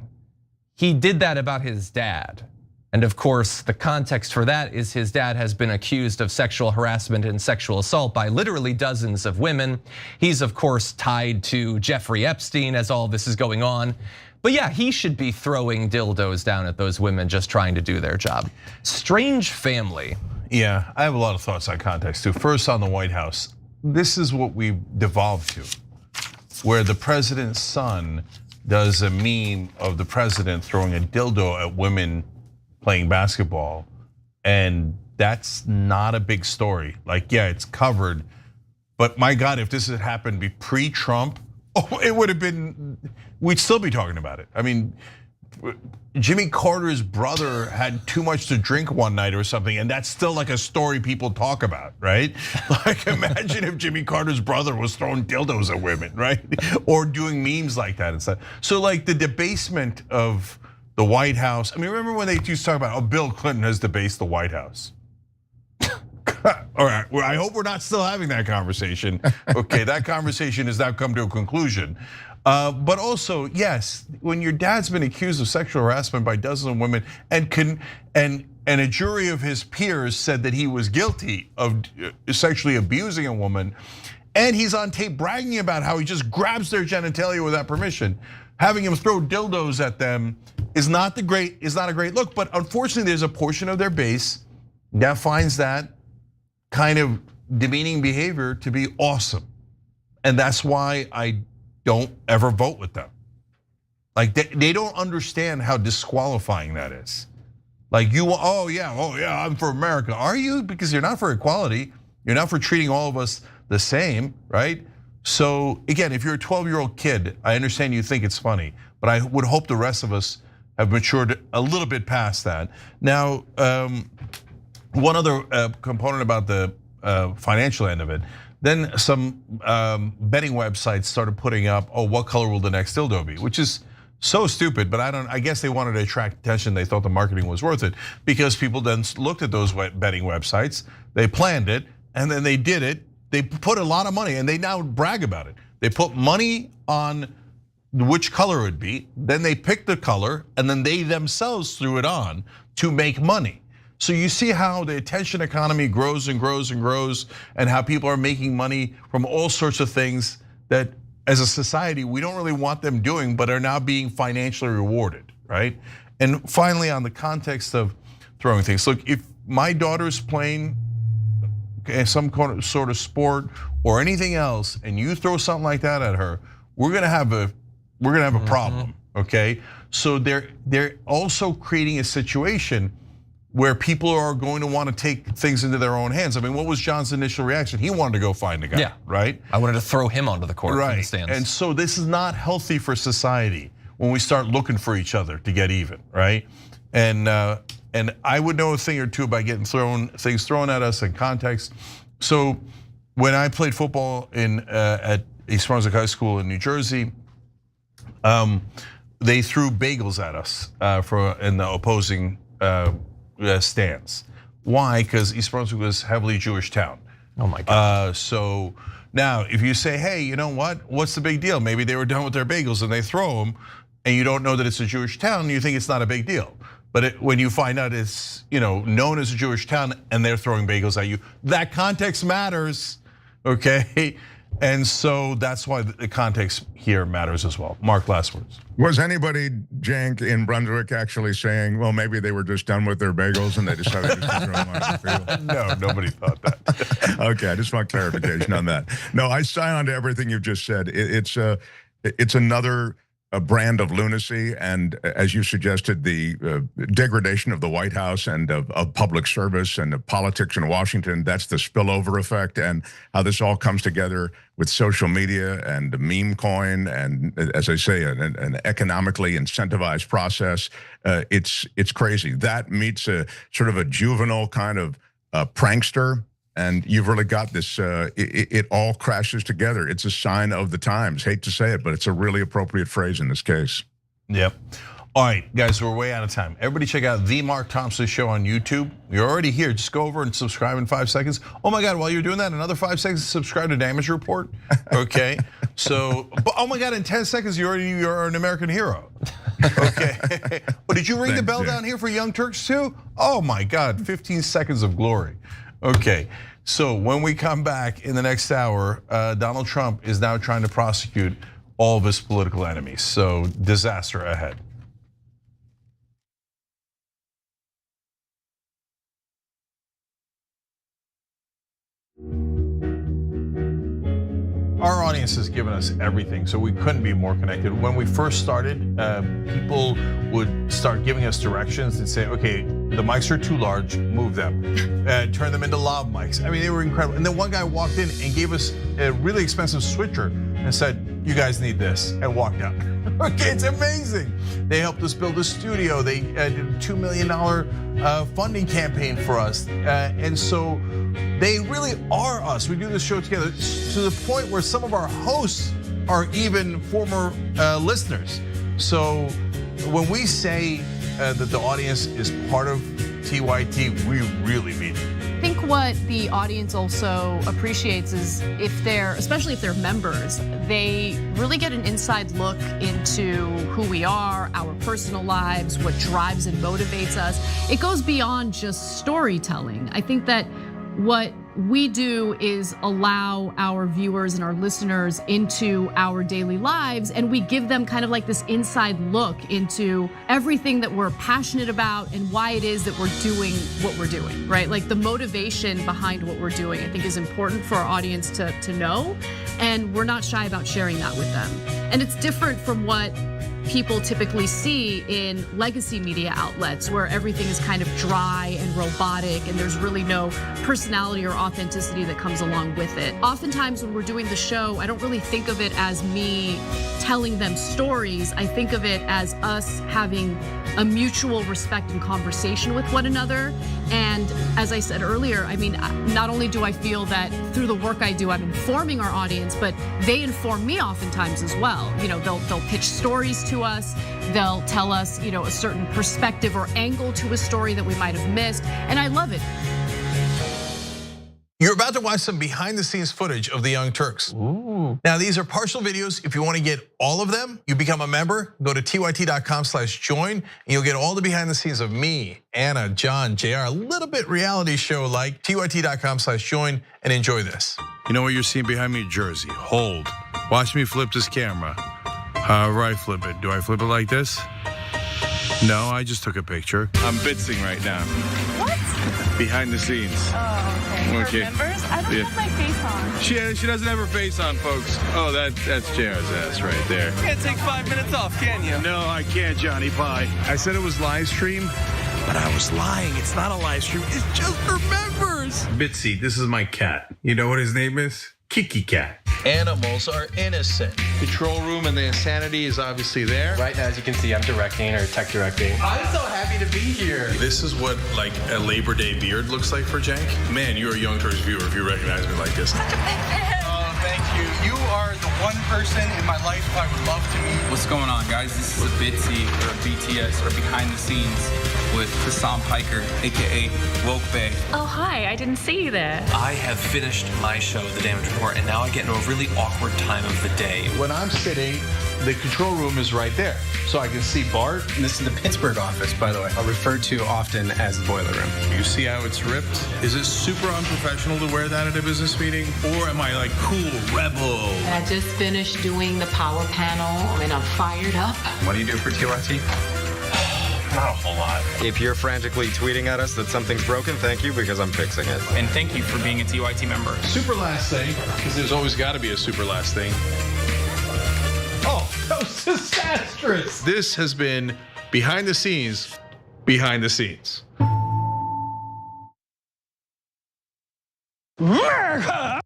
He did that about his dad. And of course, the context for that is his dad has been accused of sexual harassment and sexual assault by literally dozens of women. He's of course tied to Jeffrey Epstein as all this is going on. But yeah, he should be throwing dildos down at those women just trying to do their job. Strange family. Yeah, I have a lot of thoughts on context too. First, on the White House, this is what we've devolved to, where the president's son does a meme of the president throwing a dildo at women playing basketball, and that's not a big story. Like, yeah, it's covered, but my God, if this had happened pre-Trump, it would have been, we'd still be talking about it. I mean, Jimmy Carter's brother had too much to drink one night or something, and that's still like a story people talk about, right? Like, imagine if Jimmy Carter's brother was throwing dildos at women, right? Or doing memes like that and stuff. So like the debasement of the White House. I mean, remember when they used to talk about, Bill Clinton has debased the White House? All right, well, I hope we're not still having that conversation. Okay, that conversation has now come to a conclusion. But also, yes, when your dad's been accused of sexual harassment by dozens of women, and a jury of his peers said that he was guilty of sexually abusing a woman, and he's on tape bragging about how he just grabs their genitalia without permission, having him throw dildos at them is not a great look. But unfortunately, there's a portion of their base that finds that kind of demeaning behavior to be awesome, and that's why I don't ever vote with them. Like they don't understand how disqualifying that is. Like oh yeah, I'm for America. Are you? Because you're not for equality. You're not for treating all of us the same, right? So again, if you're a 12-year-old kid, I understand you think it's funny, but I would hope the rest of us have matured a little bit past that. Now, one other component about the financial end of it. Then some betting websites started putting up, what color will the next dildo be? Which is so stupid, but I guess they wanted to attract attention. They thought the marketing was worth it because people then looked at those betting websites, they planned it, and then they did it. They put a lot of money, and they now brag about it. They put money on which color it would be, then they picked the color, and then they themselves threw it on to make money. So you see how the attention economy grows and grows and grows, and how people are making money from all sorts of things that as a society, we don't really want them doing, but are now being financially rewarded, right? And finally, on the context of throwing things, look, if my daughter's playing some sort of sport or anything else, and you throw something like that at her, we're gonna have a problem, okay? So they're also creating a situation where people are going to want to take things into their own hands. I mean, what was John's initial reaction? He wanted to go find a guy, right? I wanted to throw him onto the court from the stands. And so this is not healthy for society when we start looking for each other to get even, right? And I would know a thing or two about getting things thrown at us in context. So when I played football at East Brunswick High School in New Jersey, they threw bagels at us in the opposing stands. Why? Because East Brunswick was a heavily Jewish town. Oh my God. So now if you say, hey, you know what? What's the big deal? Maybe they were done with their bagels and they throw them, and you don't know that it's a Jewish town, you think it's not a big deal. But when you find out it's known as a Jewish town and they're throwing bagels at you, that context matters, okay? And so that's why the context here matters as well. Mark, last words. Was anybody, Cenk, in Brunswick actually saying, well, maybe they were just done with their bagels and they decided to throw them on the field? No, nobody thought that. Okay, I just want clarification on that. No, I sign on to everything you've just said. It's another a brand of lunacy, and as you suggested, the degradation of the White House and of public service and of politics in Washington. That's the spillover effect, and how this all comes together with social media and meme coin, and as I say, an economically incentivized process. It's crazy. That meets a sort of a juvenile kind of prankster. And you've really got this, it all crashes together. It's a sign of the times. Hate to say it, but it's a really appropriate phrase in this case. Yep. All right, guys, we're way out of time. Everybody check out The Mark Thompson Show on YouTube. You're already here. Just go over and subscribe in 5 seconds. Oh my God, while you're doing that, another 5 seconds, subscribe to Damage Report. Okay, so, oh my God, in 10 seconds, you're an American hero. Okay, but did you ring the bell down here for Young Turks too? Oh my God, 15 seconds of glory. Okay, so when we come back in the next hour, Donald Trump is now trying to prosecute all of his political enemies. So disaster ahead. Our audience has given us everything, so we couldn't be more connected. When we first started, people would start giving us directions and say, okay, the mics are too large, move them. Turn them into lav mics. I mean, they were incredible. And then one guy walked in and gave us a really expensive switcher and said, you guys need this, and walked out. Okay, it's amazing. They helped us build a studio. They did a $2 million funding campaign for us. And so they really are us. We do this show together to the point where some of our hosts are even former listeners. So when we say that the audience is part of TYT, we really mean it. I think what the audience also appreciates is especially if they're members, they really get an inside look into who we are, our personal lives, what drives and motivates us. It goes beyond just storytelling. I think that what we do is allow our viewers and our listeners into our daily lives, and we give them kind of like this inside look into everything that we're passionate about and why it is that we're doing what we're doing, right? Like the motivation behind what we're doing, I think is important for our audience to know, and we're not shy about sharing that with them. And it's different from what people typically see in legacy media outlets where everything is kind of dry and robotic and there's really no personality or authenticity that comes along with it. Oftentimes when we're doing the show, I don't really think of it as me telling them stories. I think of it as us having a mutual respect and conversation with one another. And as I said earlier, I mean, not only do I feel that through the work I do, I'm informing our audience, but they inform me oftentimes as well. You know, they'll pitch stories to us. They'll tell us, you know, a certain perspective or angle to a story that we might have missed. And I love it. You're about to watch some behind the scenes footage of the Young Turks. Ooh. Now these are partial videos. If you want to get all of them, you become a member, go to tyt.com/join, and you'll get all the behind the scenes of me, Anna, John, JR, a little bit reality show like, tyt.com/join, and enjoy this. You know what you're seeing behind me? Jersey, hold. Watch me flip this camera. However I flip it. Do I flip it like this? No, I just took a picture. I'm bitzing right now. What? Behind the scenes. Oh, okay. For members? I don't have my face on. She doesn't have her face on, folks. Oh, that's JR's ass right there. You can't take 5 minutes off, can you? No, I can't, Johnny Pie. I said it was live stream, but I was lying. It's not a live stream. It's just for members. Bitsy, this is my cat. You know what his name is? Kiki Cat. Animals are innocent. Control room and the insanity is obviously there. Right now, as you can see, I'm directing or tech directing. I'm so happy to be here. This is what like a Labor Day beard looks like for Cenk. Man, you're a Young Turks viewer if you recognize me like this. Such a big fan. Oh, thank you. You are the one person in my life I would love to meet. What's going on, guys? This is a Bitsy or a BTS or behind the scenes with Hassan Piker, AKA Woke Bay. Oh, hi, I didn't see you there. I have finished my show, The Damage Report, and now I get into a really awkward time of the day. When I'm sitting, the control room is right there. So I can see Bart. And this is the Pittsburgh office, by the way. I referred to often as the boiler room. You see how it's ripped? Is it super unprofessional to wear that at a business meeting? Or am I like cool rebel? I just finished doing the power panel and I'm fired up. What do you do for TYT? Not a whole lot. If you're frantically tweeting at us that something's broken, thank you, because I'm fixing it. And thank you for being a TYT member. Super last thing, because there's always got to be a super last thing. Oh, so disastrous. This has been behind the scenes, behind the scenes. America!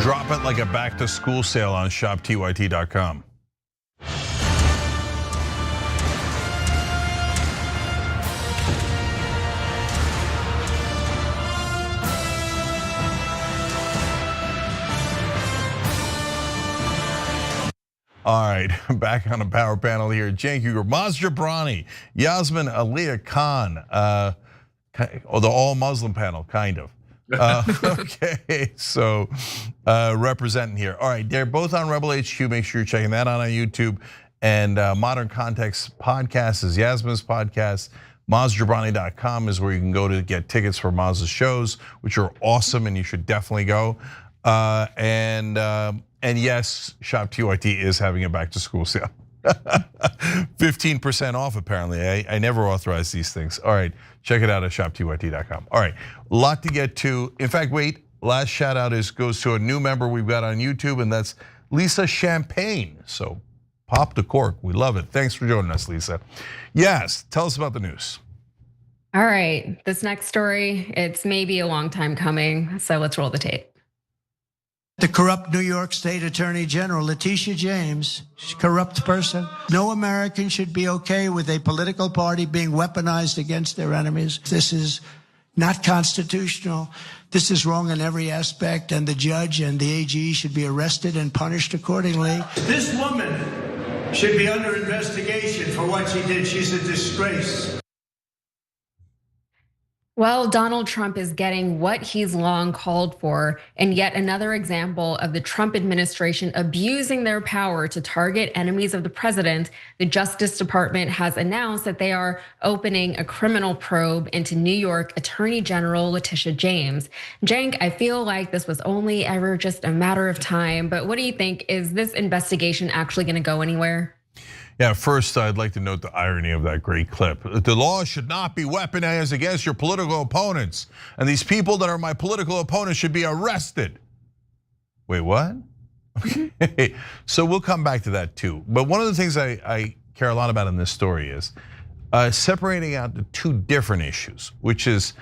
Drop it like a back-to-school sale on shoptyt.com. All right, back on the power panel here. Cenk Uygur, Maz Jobrani, Yasmin Aliyah Khan, the all-Muslim panel, kind of. Okay, so representing here. All right, they're both on Rebel HQ. Make sure you're checking that out on YouTube. And Modern Context Podcast is Yasmin's podcast. MazJobrani.com is where you can go to get tickets for Maz's shows, which are awesome, and you should definitely go. And yes, Shop TYT is having a back to school sale. 15% off apparently. I never authorize these things. All right, check it out at shoptyt.com. All right, a lot to get to. In fact, wait, last shout out goes to a new member we've got on YouTube, and that's Lisa Champagne. So pop the cork, we love it. Thanks for joining us, Lisa. Yes, tell us about the news. All right, this next story, it's maybe a long time coming, so let's roll the tape. The corrupt New York State Attorney General, Letitia James, she's a corrupt person. No American should be okay with a political party being weaponized against their enemies. This is not constitutional. This is wrong in every aspect, and the judge and the AG should be arrested and punished accordingly. This woman should be under investigation for what she did. She's a disgrace. Well, Donald Trump is getting what he's long called for, and yet another example of the Trump administration abusing their power to target enemies of the president. The Justice Department has announced that they are opening a criminal probe into New York Attorney General Letitia James. Cenk, I feel like this was only ever just a matter of time, but what do you think? Is this investigation actually going to go anywhere? Yeah, first I'd like to note the irony of that great clip. The law should not be weaponized against your political opponents. And these people that are my political opponents should be arrested. Wait, what? Okay, so we'll come back to that too. But one of the things I care a lot about in this story is separating out the two different issues, which is,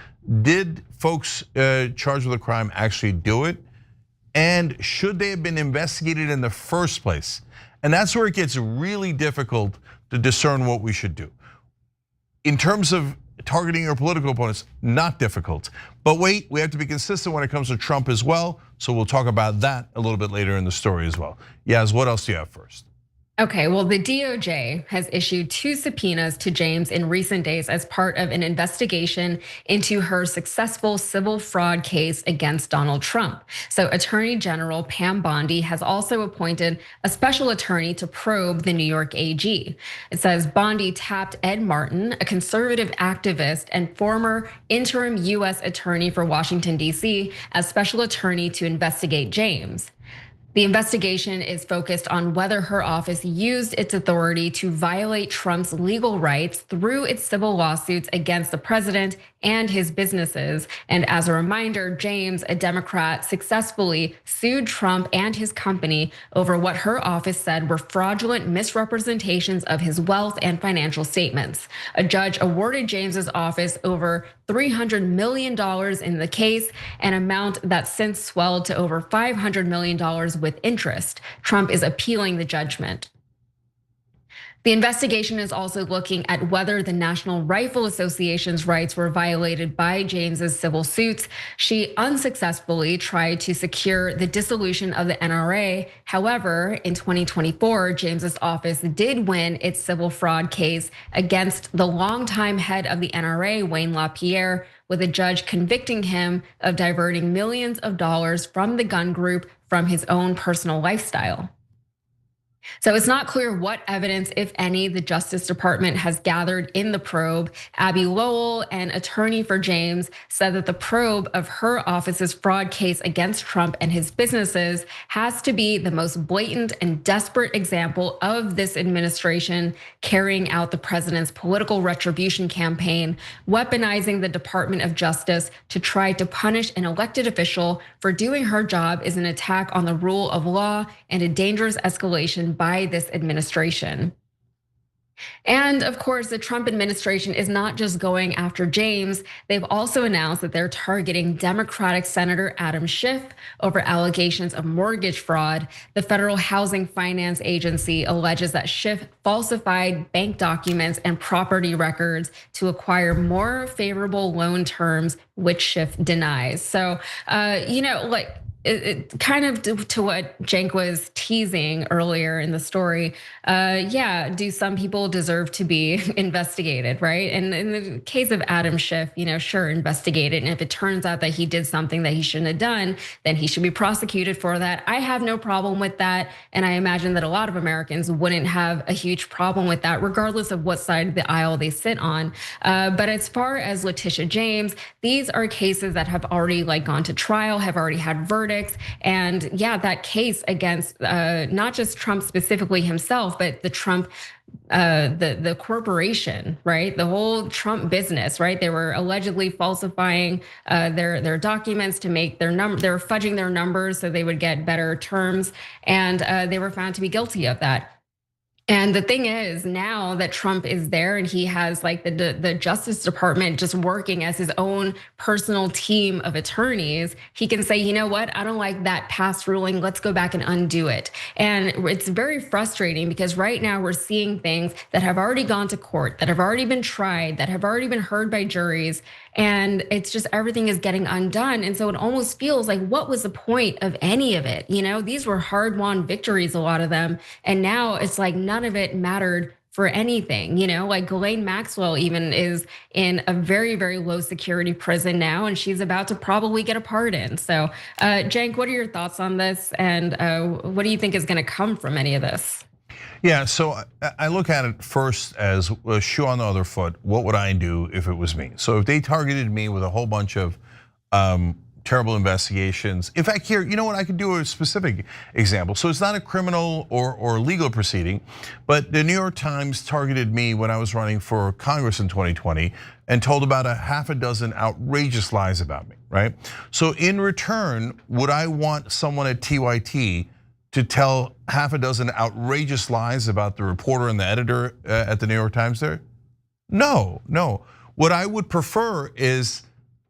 did folks charged with a crime actually do it? And should they have been investigated in the first place? And that's where it gets really difficult to discern what we should do. In terms of targeting your political opponents, not difficult. But wait, we have to be consistent when it comes to Trump as well. So we'll talk about that a little bit later in the story as well. Yaz, what else do you have first? Okay, well, the DOJ has issued 2 subpoenas to James in recent days as part of an investigation into her successful civil fraud case against Donald Trump. So Attorney General Pam Bondi has also appointed a special attorney to probe the New York AG. It says Bondi tapped Ed Martin, a conservative activist and former interim US attorney for Washington, D.C., as special attorney to investigate James. The investigation is focused on whether her office used its authority to violate Trump's legal rights through its civil lawsuits against the president and his businesses. And as a reminder, James, a Democrat, successfully sued Trump and his company over what her office said were fraudulent misrepresentations of his wealth and financial statements. A judge awarded James's office over $300 million in the case, an amount that since swelled to over $500 million with interest. Trump is appealing the judgment. The investigation is also looking at whether the National Rifle Association's rights were violated by James's civil suits. She unsuccessfully tried to secure the dissolution of the NRA. However, in 2024, James's office did win its civil fraud case against the longtime head of the NRA, Wayne LaPierre, with a judge convicting him of diverting millions of dollars from the gun group from his own personal lifestyle. So it's not clear what evidence, if any, the Justice Department has gathered in the probe. Abby Lowell, an attorney for James, said that the probe of her office's fraud case against Trump and his businesses has to be the most blatant and desperate example of this administration carrying out the president's political retribution campaign, weaponizing the Department of Justice to try to punish an elected official for doing her job is an attack on the rule of law and a dangerous escalation by this administration. And of course, the Trump administration is not just going after James. They've also announced that they're targeting Democratic Senator Adam Schiff over allegations of mortgage fraud. The Federal Housing Finance Agency alleges that Schiff falsified bank documents and property records to acquire more favorable loan terms, which Schiff denies. So, it kind of to what Cenk was teasing earlier in the story. Yeah, do some people deserve to be investigated, right? And in the case of Adam Schiff, sure, investigated. And if it turns out that he did something that he shouldn't have done, then he should be prosecuted for that. I have no problem with that. And I imagine that a lot of Americans wouldn't have a huge problem with that, regardless of what side of the aisle they sit on. But as far as Letitia James, these are cases that have already gone to trial, have already had verdicts. And yeah, that case against not just Trump specifically himself, but the Trump, the corporation, right? The whole Trump business, right? They were allegedly falsifying their documents to make their number. They were fudging their numbers so they would get better terms, and they were found to be guilty of that. And the thing is, now that Trump is there and he has the Justice Department just working as his own personal team of attorneys, he can say, you know what, I don't like that past ruling, let's go back and undo it. And it's very frustrating because right now we're seeing things that have already gone to court, that have already been tried, that have already been heard by juries. And it's just everything is getting undone. And so it almost feels like, what was the point of any of it? These were hard-won victories, a lot of them. And now it's like none of it mattered for anything. Like Ghislaine Maxwell even is in a very, very low security prison now, and she's about to probably get a pardon. So Cenk, what are your thoughts on this? And what do you think is gonna come from any of this? Yeah, so I look at it first as a shoe on the other foot. What would I do if it was me? So if they targeted me with a whole bunch of terrible investigations. In fact, here, you know what? I could do a specific example. So it's not a criminal or legal proceeding, but the New York Times targeted me when I was running for Congress in 2020 and told about a half a dozen outrageous lies about me, right? So in return, would I want someone at TYT to tell half a dozen outrageous lies about the reporter and the editor at the New York Times there? No. What I would prefer is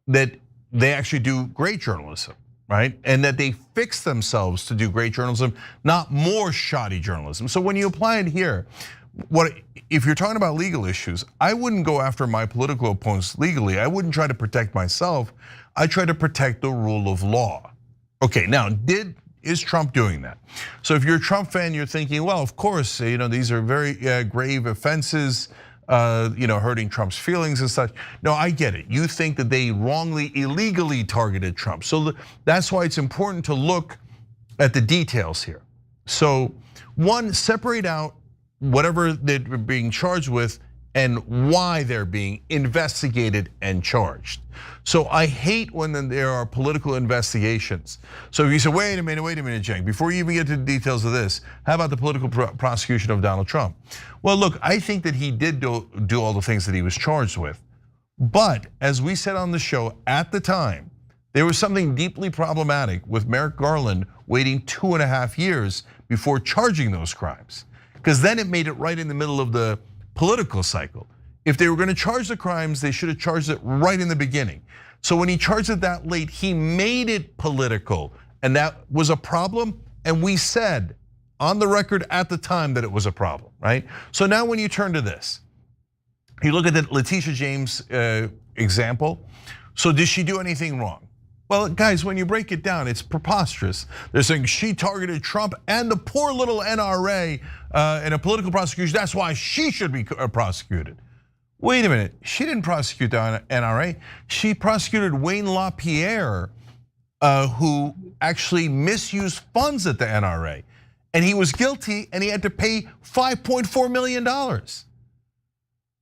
that they actually do great journalism, right? And that they fix themselves to do great journalism, not more shoddy journalism. So when you apply it here, if you're talking about legal issues, I wouldn't go after my political opponents legally. I wouldn't try to protect myself. I try to protect the rule of law. Okay, now is Trump doing that? So if you're a Trump fan, you're thinking, well, of course, these are very grave offenses, hurting Trump's feelings and such. No, I get it. You think that they wrongly, illegally targeted Trump. So that's why it's important to look at the details here. So one, separate out whatever they're being charged with and why they're being investigated and charged. So I hate when there are political investigations. So if you say, wait a minute, Cenk, before you even get to the details of this, how about the political prosecution of Donald Trump? Well, look, I think that he did do all the things that he was charged with. But as we said on the show at the time, there was something deeply problematic with Merrick Garland waiting 2.5 years before charging those crimes. Because then it made it right in the middle of the political cycle. If they were going to charge the crimes, they should have charged it right in the beginning. So when he charged it that late, he made it political, and that was a problem. And we said on the record at the time that it was a problem, right? So now when you turn to this, you look at the Letitia James example. So did she do anything wrong? Well, guys, when you break it down, it's preposterous. They're saying she targeted Trump and the poor little NRA in a political prosecution. That's why she should be prosecuted. Wait a minute, she didn't prosecute the NRA. She prosecuted Wayne LaPierre, who actually misused funds at the NRA. and he was guilty and he had to pay $5.4 million.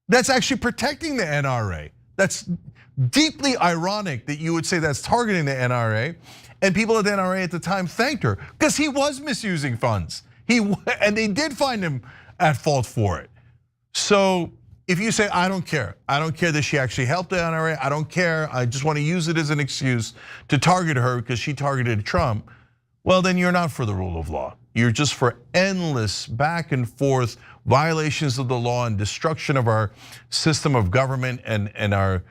That's actually protecting the NRA. That's deeply ironic that you would say that's targeting the NRA, and people at the NRA at the time thanked her because he was misusing funds. And they did find him at fault for it. So if you say, I don't care that she actually helped the NRA, I don't care, I just want to use it as an excuse to target her because she targeted Trump, well, then you're not for the rule of law. You're just for endless back and forth violations of the law and destruction of our system of government and our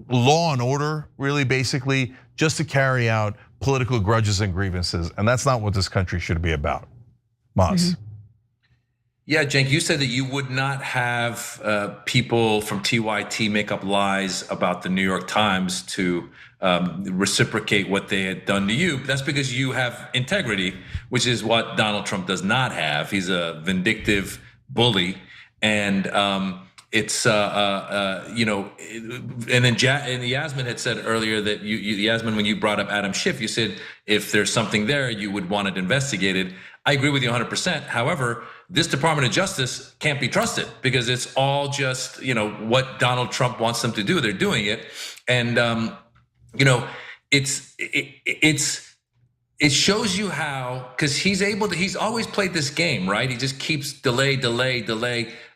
law and order, really, basically, just to carry out political grudges and grievances. And that's not what this country should be about. Mace. Yeah, Cenk, you said that you would not have people from TYT make up lies about the New York Times to reciprocate what they had done to you. That's because you have integrity, which is what Donald Trump does not have. He's a vindictive bully, and it's and then Yasmin had said earlier that Yasmin, when you brought up Adam Schiff, you said if there's something there, you would want it investigated. I agree with you 100%. However, this Department of Justice can't be trusted because it's all just what Donald Trump wants them to do. They're doing it, and it shows you how, because he's always played this game, right? He just keeps delay,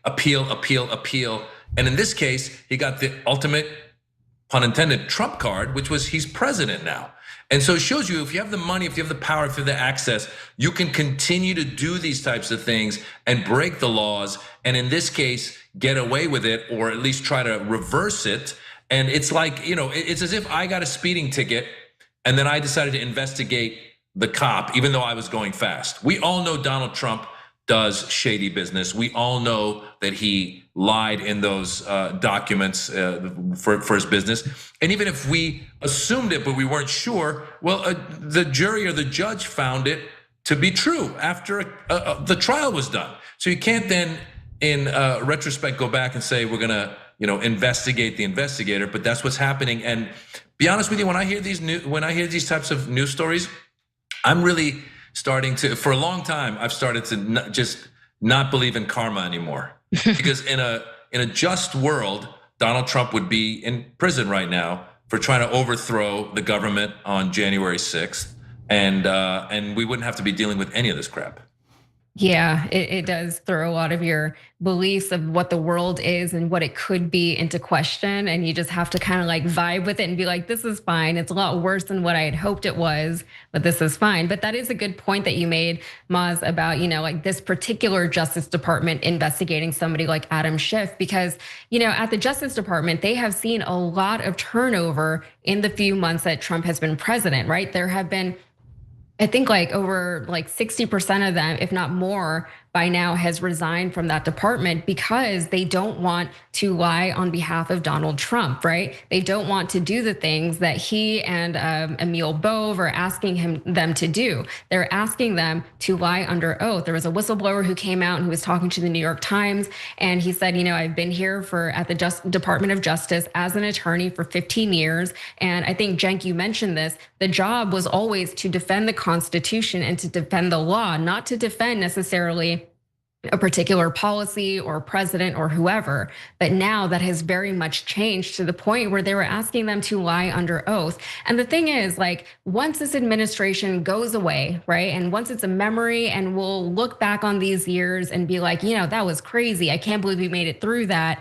appeal. And in this case, he got the ultimate, pun intended, Trump card, which was he's president now. And so it shows you if you have the money, if you have the power, if you have the access, you can continue to do these types of things and break the laws. And in this case, get away with it, or at least try to reverse it. And it's like, it's as if I got a speeding ticket and then I decided to investigate the cop, even though I was going fast. We all know Donald Trump does shady business. We all know that he lied in those documents for his business. And even if we assumed it, but we weren't sure, well, the jury or the judge found it to be true after the trial was done. So you can't then, in retrospect, go back and say we're gonna, investigate the investigator. But that's what's happening. And be honest with you, when I hear these types of news stories, I'm really starting to, for a long time, I've started to just not believe in karma anymore. Because in a just world, Donald Trump would be in prison right now for trying to overthrow the government on January 6th, and we wouldn't have to be dealing with any of this crap. Yeah, it does throw a lot of your beliefs of what the world is and what it could be into question. And you just have to kind of like vibe with it and be like, this is fine. It's a lot worse than what I had hoped it was, but this is fine. But that is a good point that you made, Maz, about, like this particular Justice Department investigating somebody like Adam Schiff, because, at the Justice Department, they have seen a lot of turnover in the few months that Trump has been president, right? There have been, I think, over 60% of them, if not more, by now has resigned from that department because they don't want to lie on behalf of Donald Trump, right? They don't want to do the things that he and Emil Bove are asking them to do. They're asking them to lie under oath. There was a whistleblower who came out and who was talking to the New York Times, and he said, I've been here at the Department of Justice as an attorney for 15 years. And I think, Cenk, you mentioned this, the job was always to defend the Constitution and to defend the law, not to defend necessarily a particular policy or president or whoever. But now that has very much changed to the point where they were asking them to lie under oath. And the thing is, once this administration goes away, right? And once it's a memory and we'll look back on these years and be like, that was crazy. I can't believe we made it through that.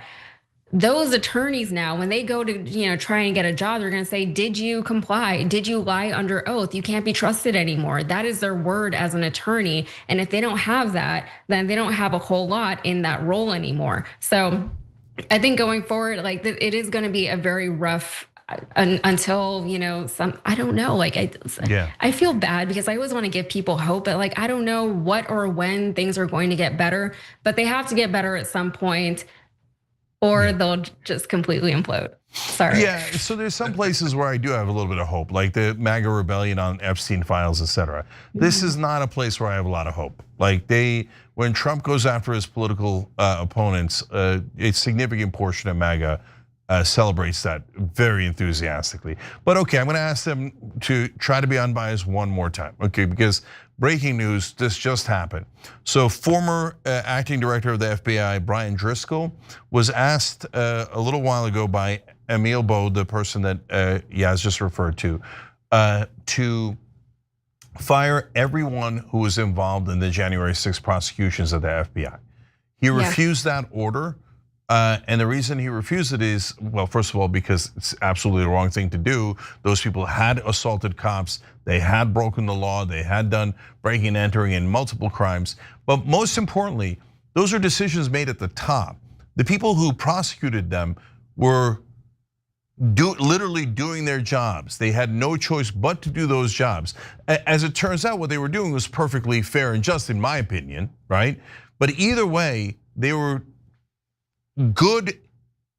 Those attorneys now, when they go to try and get a job, they're going to say, did you comply? Did you lie under oath? You can't be trusted anymore. That is their word as an attorney. And if they don't have that, then they don't have a whole lot in that role anymore. So I think going forward, it is going to be a very rough until I don't know. I feel bad because I always want to give people hope, but I don't know what or when things are going to get better, but they have to get better at some point, or they'll just completely implode. Sorry. Yeah, so there's some places where I do have a little bit of hope, like the MAGA rebellion on Epstein files, etc. This is not a place where I have a lot of hope. When Trump goes after his political opponents, a significant portion of MAGA celebrates that very enthusiastically. But okay, I'm going to ask them to try to be unbiased one more time, okay? Because breaking news, this just happened. So former acting director of the FBI, Brian Driscoll, was asked a little while ago by Emil Bo, the person that Yaz just referred to fire everyone who was involved in the January 6th prosecutions of the FBI. He refused that order. And the reason he refused it is, well, first of all, because it's absolutely the wrong thing to do. Those people had assaulted cops, they had broken the law, they had done breaking and entering in multiple crimes. But most importantly, those are decisions made at the top. The people who prosecuted them were literally doing their jobs. They had no choice but to do those jobs. As it turns out, what they were doing was perfectly fair and just, in my opinion, right? But either way, they were good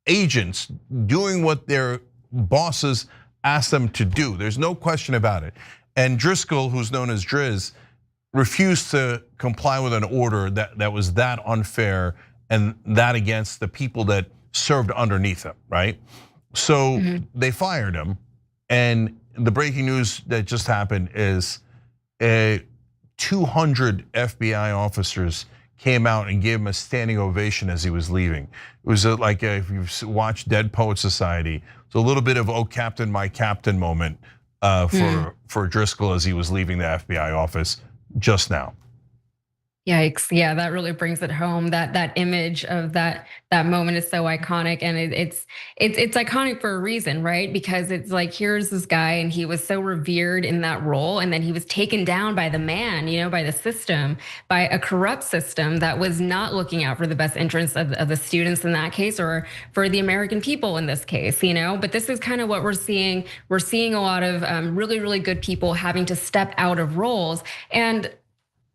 agents doing what their bosses asked them to do. There's no question about it. And Driscoll, who's known as Driz, refused to comply with an order that was that unfair and that against the people that served underneath him, right? So they fired him. And the breaking news that just happened is 200 FBI officers came out and gave him a standing ovation as he was leaving. It was like if you've watched Dead Poet Society, it's a little bit of "Oh Captain, my Captain" moment for Driscoll as he was leaving the FBI office just now. Yikes! Yeah, that really brings it home. That image of that moment is so iconic, and it's iconic for a reason, right? Because it's like, here's this guy, and he was so revered in that role, and then he was taken down by the man, by the system, by a corrupt system that was not looking out for the best interests of the students in that case, or for the American people in this case, But this is kind of what we're seeing. We're seeing a lot of really, really good people having to step out of roles. And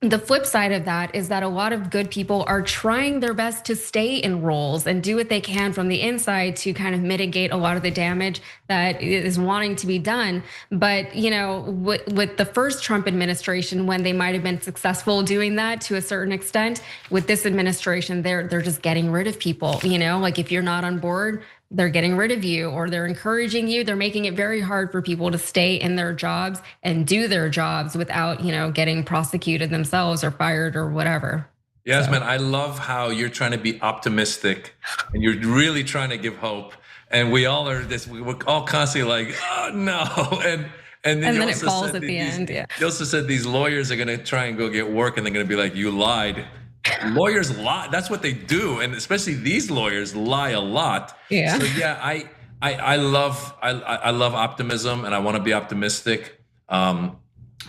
the flip side of that is that a lot of good people are trying their best to stay in roles and do what they can from the inside to kind of mitigate a lot of the damage that is wanting to be done. But with the first Trump administration, when they might have been successful doing that to a certain extent, with this administration, they're just getting rid of people. Like if you're not on board, they're getting rid of you, or they're encouraging you. They're making it very hard for people to stay in their jobs and do their jobs without, getting prosecuted themselves or fired or whatever. Yasmin, I love how you're trying to be optimistic and you're really trying to give hope. And we all are this, we're all constantly like, oh no. And then it falls at the end. Yeah. You also said these lawyers are gonna try and go get work and they're gonna be like, you lied. Lawyers lie. That's what they do, and especially these lawyers lie a lot. Yeah. So yeah, I love optimism, and I want to be optimistic. But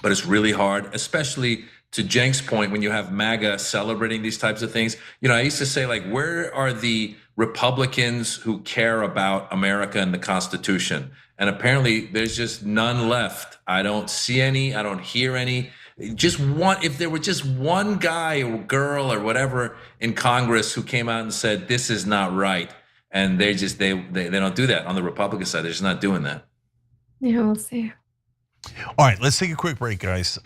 it's really hard, especially to Cenk's point, when you have MAGA celebrating these types of things. I used to say, like, where are the Republicans who care about America and the Constitution? And apparently, there's just none left. I don't see any. I don't hear any. Just one, if there were just one guy or girl or whatever in Congress who came out and said, this is not right. And they don't do that on the Republican side. They're just not doing that. Yeah, we'll see. All right, let's take a quick break, guys.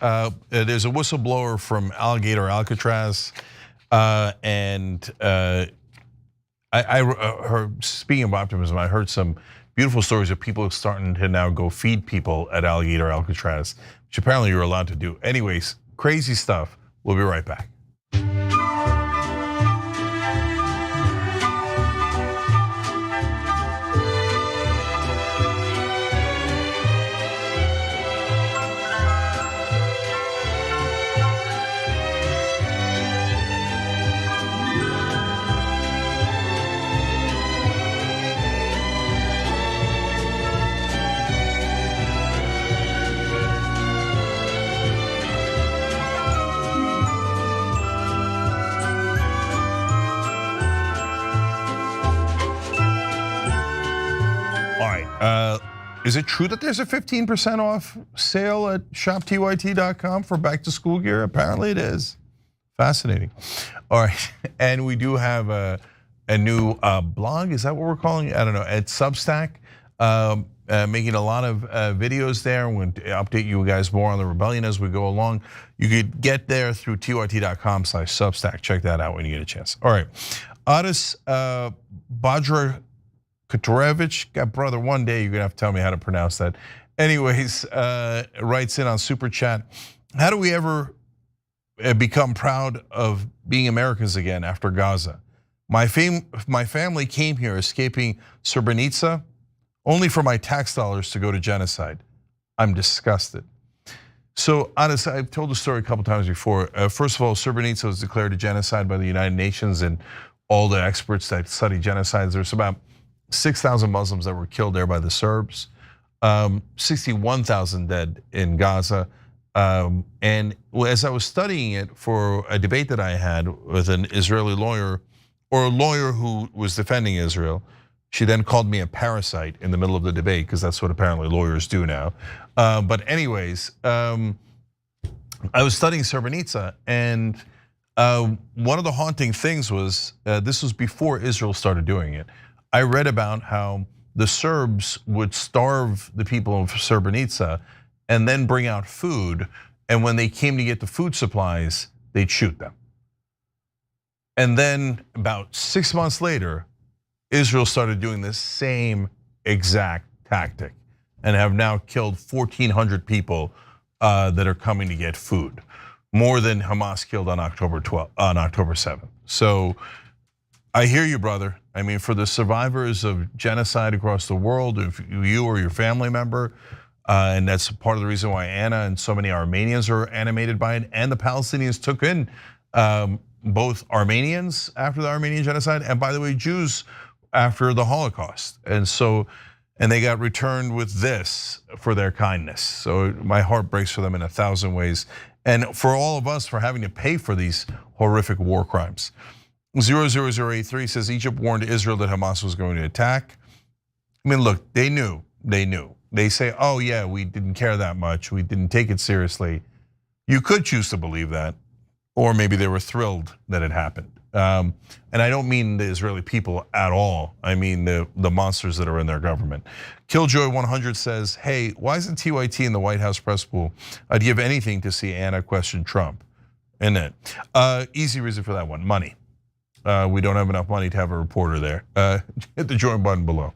There's a whistleblower from Alligator Alcatraz. And I heard, speaking of optimism, I heard some beautiful stories of people starting to now go feed people at Alligator Alcatraz, which apparently you're allowed to do. Anyways, crazy stuff. We'll be right back. Is it true that there's a 15% off sale at shoptyt.com for back to school gear? Apparently it is. Fascinating. All right, and we do have a new blog, is that what we're calling it? I don't know, at Substack, making a lot of videos there. We'll update you guys more on the rebellion as we go along. You could get there through tyt.com/Substack. Check that out when you get a chance. All right, Addis Badra God, brother, one day you're gonna have to tell me how to pronounce that. Anyways, writes in on Super Chat, how do we ever become proud of being Americans again after Gaza? My family came here escaping Srebrenica only for my tax dollars to go to genocide. I'm disgusted. So honestly, I've told the story a couple times before. First of all, Srebrenica was declared a genocide by the United Nations and all the experts that study genocides. There's about 6,000 Muslims that were killed there by the Serbs, 61,000 dead in Gaza. And as I was studying it for a debate that I had with an Israeli lawyer, or a lawyer who was defending Israel, she then called me a parasite in the middle of the debate, because that's what apparently lawyers do now. But anyways, I was studying Srebrenica, and one of the haunting things was, this was before Israel started doing it. I read about how the Serbs would starve the people of Srebrenica and then bring out food, and when they came to get the food supplies, they'd shoot them. And then about 6 months later, Israel started doing the same exact tactic and have now killed 1,400 people that are coming to get food, more than Hamas killed on October 7th. So I hear you, brother. I mean, for the survivors of genocide across the world, if you or your family member, and that's part of the reason why Anna and so many Armenians are animated by it, and the Palestinians took in both Armenians after the Armenian genocide, and by the way, Jews after the Holocaust. And they got returned with this for their kindness. So my heart breaks for them in 1,000 ways. And for all of us for having to pay for these horrific war crimes. 00083 says Egypt warned Israel that Hamas was going to attack. I mean, look, they knew. They say, oh yeah, we didn't care that much. We didn't take it seriously. You could choose to believe that, or maybe they were thrilled that it happened. And I don't mean the Israeli people at all. I mean the monsters that are in their government. Killjoy 100 says, hey, why isn't TYT in the White House press pool? I'd give anything to see Anna question Trump. Isn't it? Easy reason for that one, money. We don't have enough money to have a reporter there. Hit the join button below.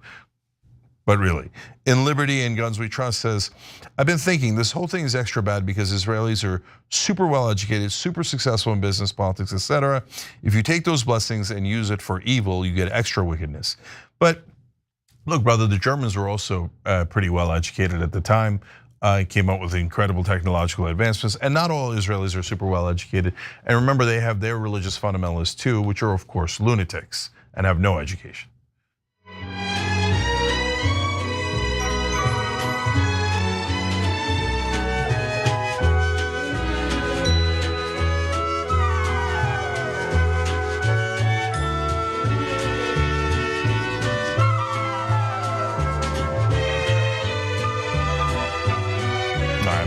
But really, in Liberty and Guns We Trust says, I've been thinking this whole thing is extra bad because Israelis are super well educated, super successful in business, politics, etc. If you take those blessings and use it for evil, you get extra wickedness. But look, brother, the Germans were also pretty well educated at the time. Came up with incredible technological advancements, and not all Israelis are super well educated. And remember, they have their religious fundamentalists too, which are of course lunatics and have no education.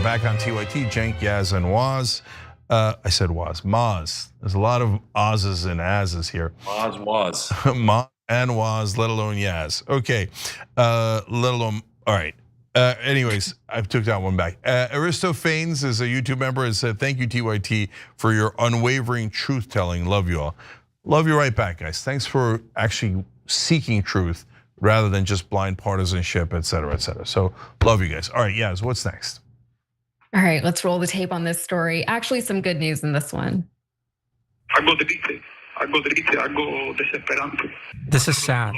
Back on TYT, Cenk, Yaz, and Waz. I said Waz, Maz. There's a lot of Oz's and Az's here. Maz, Waz. Maz and Waz, let alone Yaz. Okay, let alone, all right. Anyways, I took that one back. Aristophanes is a YouTube member and said, thank you TYT for your unwavering truth telling. Love you all. Love you right back, guys. Thanks for actually seeking truth rather than just blind partisanship, etc., etc. So love you guys. All right, Yaz, what's next? All right, let's roll the tape on this story. Actually, some good news in this one. This is sad,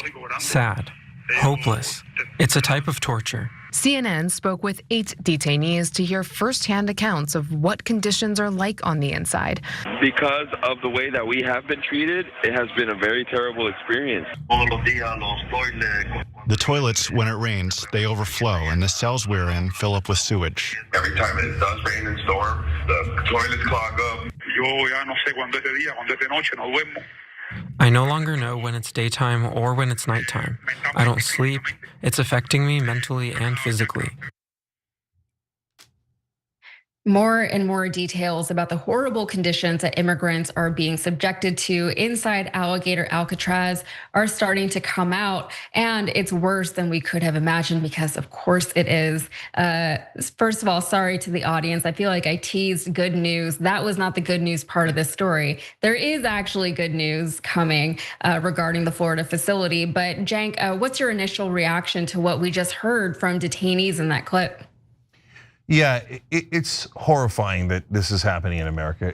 hopeless. It's a type of torture. CNN spoke with 8 detainees to hear firsthand accounts of what conditions are like on the inside. Because of the way that we have been treated, it has been a very terrible experience. The toilets, when it rains, they overflow, and the cells we're in fill up with sewage. Every time it does rain and storm, the toilets clog up. I no longer know when it's daytime or when it's nighttime. I don't sleep. It's affecting me mentally and physically. More and more details about the horrible conditions that immigrants are being subjected to inside Alligator Alcatraz are starting to come out, and it's worse than we could have imagined because, of course, it is. First of all, sorry to the audience. I feel like I teased good news. That was not the good news part of this story. There is actually good news coming regarding the Florida facility. But Cenk, what's your initial reaction to what we just heard from detainees in that clip? Yeah, it's horrifying that this is happening in America.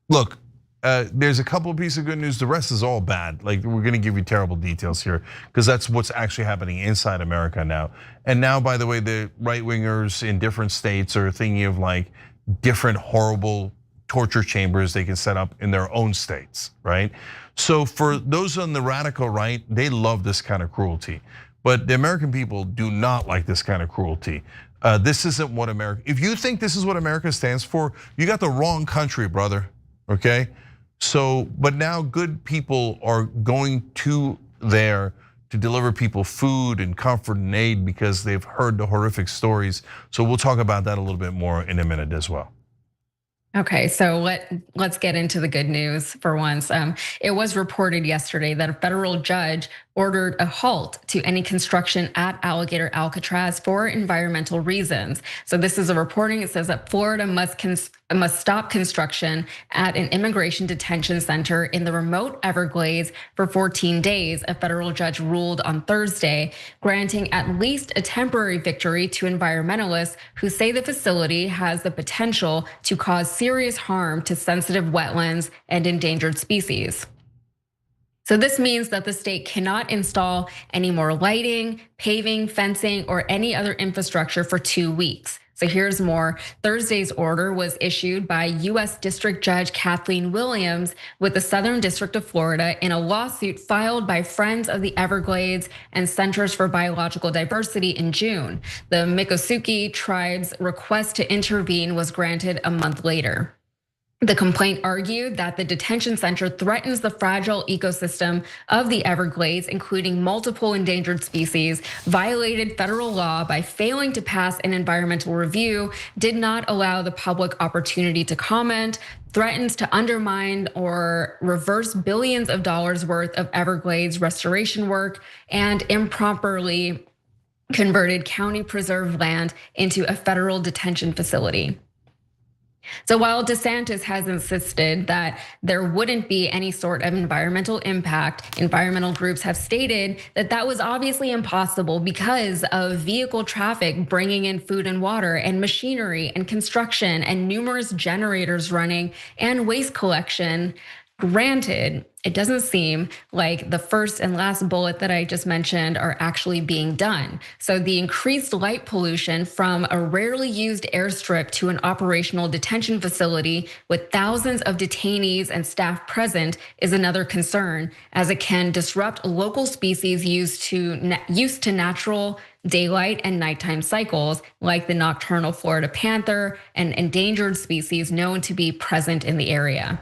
Look, there's a couple of pieces of good news. The rest is all bad. Like, we're gonna give you terrible details here because that's what's actually happening inside America now. And now, by the way, the right wingers in different states are thinking of like different horrible torture chambers they can set up in their own states, right? So for those on the radical right, they love this kind of cruelty. But the American people do not like this kind of cruelty. This isn't what America, if you think this is what America stands for, you got the wrong country, brother, okay? So, but now good people are going to there to deliver people food and comfort and aid because they've heard the horrific stories. So we'll talk about that a little bit more in a minute as well. Okay, so let's get into the good news for once. It was reported yesterday that a federal judge ordered a halt to any construction at Alligator Alcatraz for environmental reasons. So this is a reporting. It says that Florida must stop construction at an immigration detention center in the remote Everglades for 14 days. A federal judge ruled on Thursday, granting at least a temporary victory to environmentalists who say the facility has the potential to cause serious harm to sensitive wetlands and endangered species. So this means that the state cannot install any more lighting, paving, fencing, or any other infrastructure for 2 weeks. So here's more. Thursday's order was issued by US District Judge Kathleen Williams with the Southern District of Florida in a lawsuit filed by Friends of the Everglades and Centers for Biological Diversity in June. The Miccosukee tribe's request to intervene was granted a month later. The complaint argued that the detention center threatens the fragile ecosystem of the Everglades, including multiple endangered species, violated federal law by failing to pass an environmental review, did not allow the public opportunity to comment, threatens to undermine or reverse billions of dollars worth of Everglades restoration work, and improperly converted county preserved land into a federal detention facility. So while DeSantis has insisted that there wouldn't be any sort of environmental impact, environmental groups have stated that that was obviously impossible because of vehicle traffic bringing in food and water and machinery and construction and numerous generators running and waste collection. Granted, it doesn't seem like the first and last bullet that I just mentioned are actually being done. So the increased light pollution from a rarely used airstrip to an operational detention facility with thousands of detainees and staff present is another concern, as it can disrupt local species used to natural daylight and nighttime cycles, like the nocturnal Florida panther and endangered species known to be present in the area.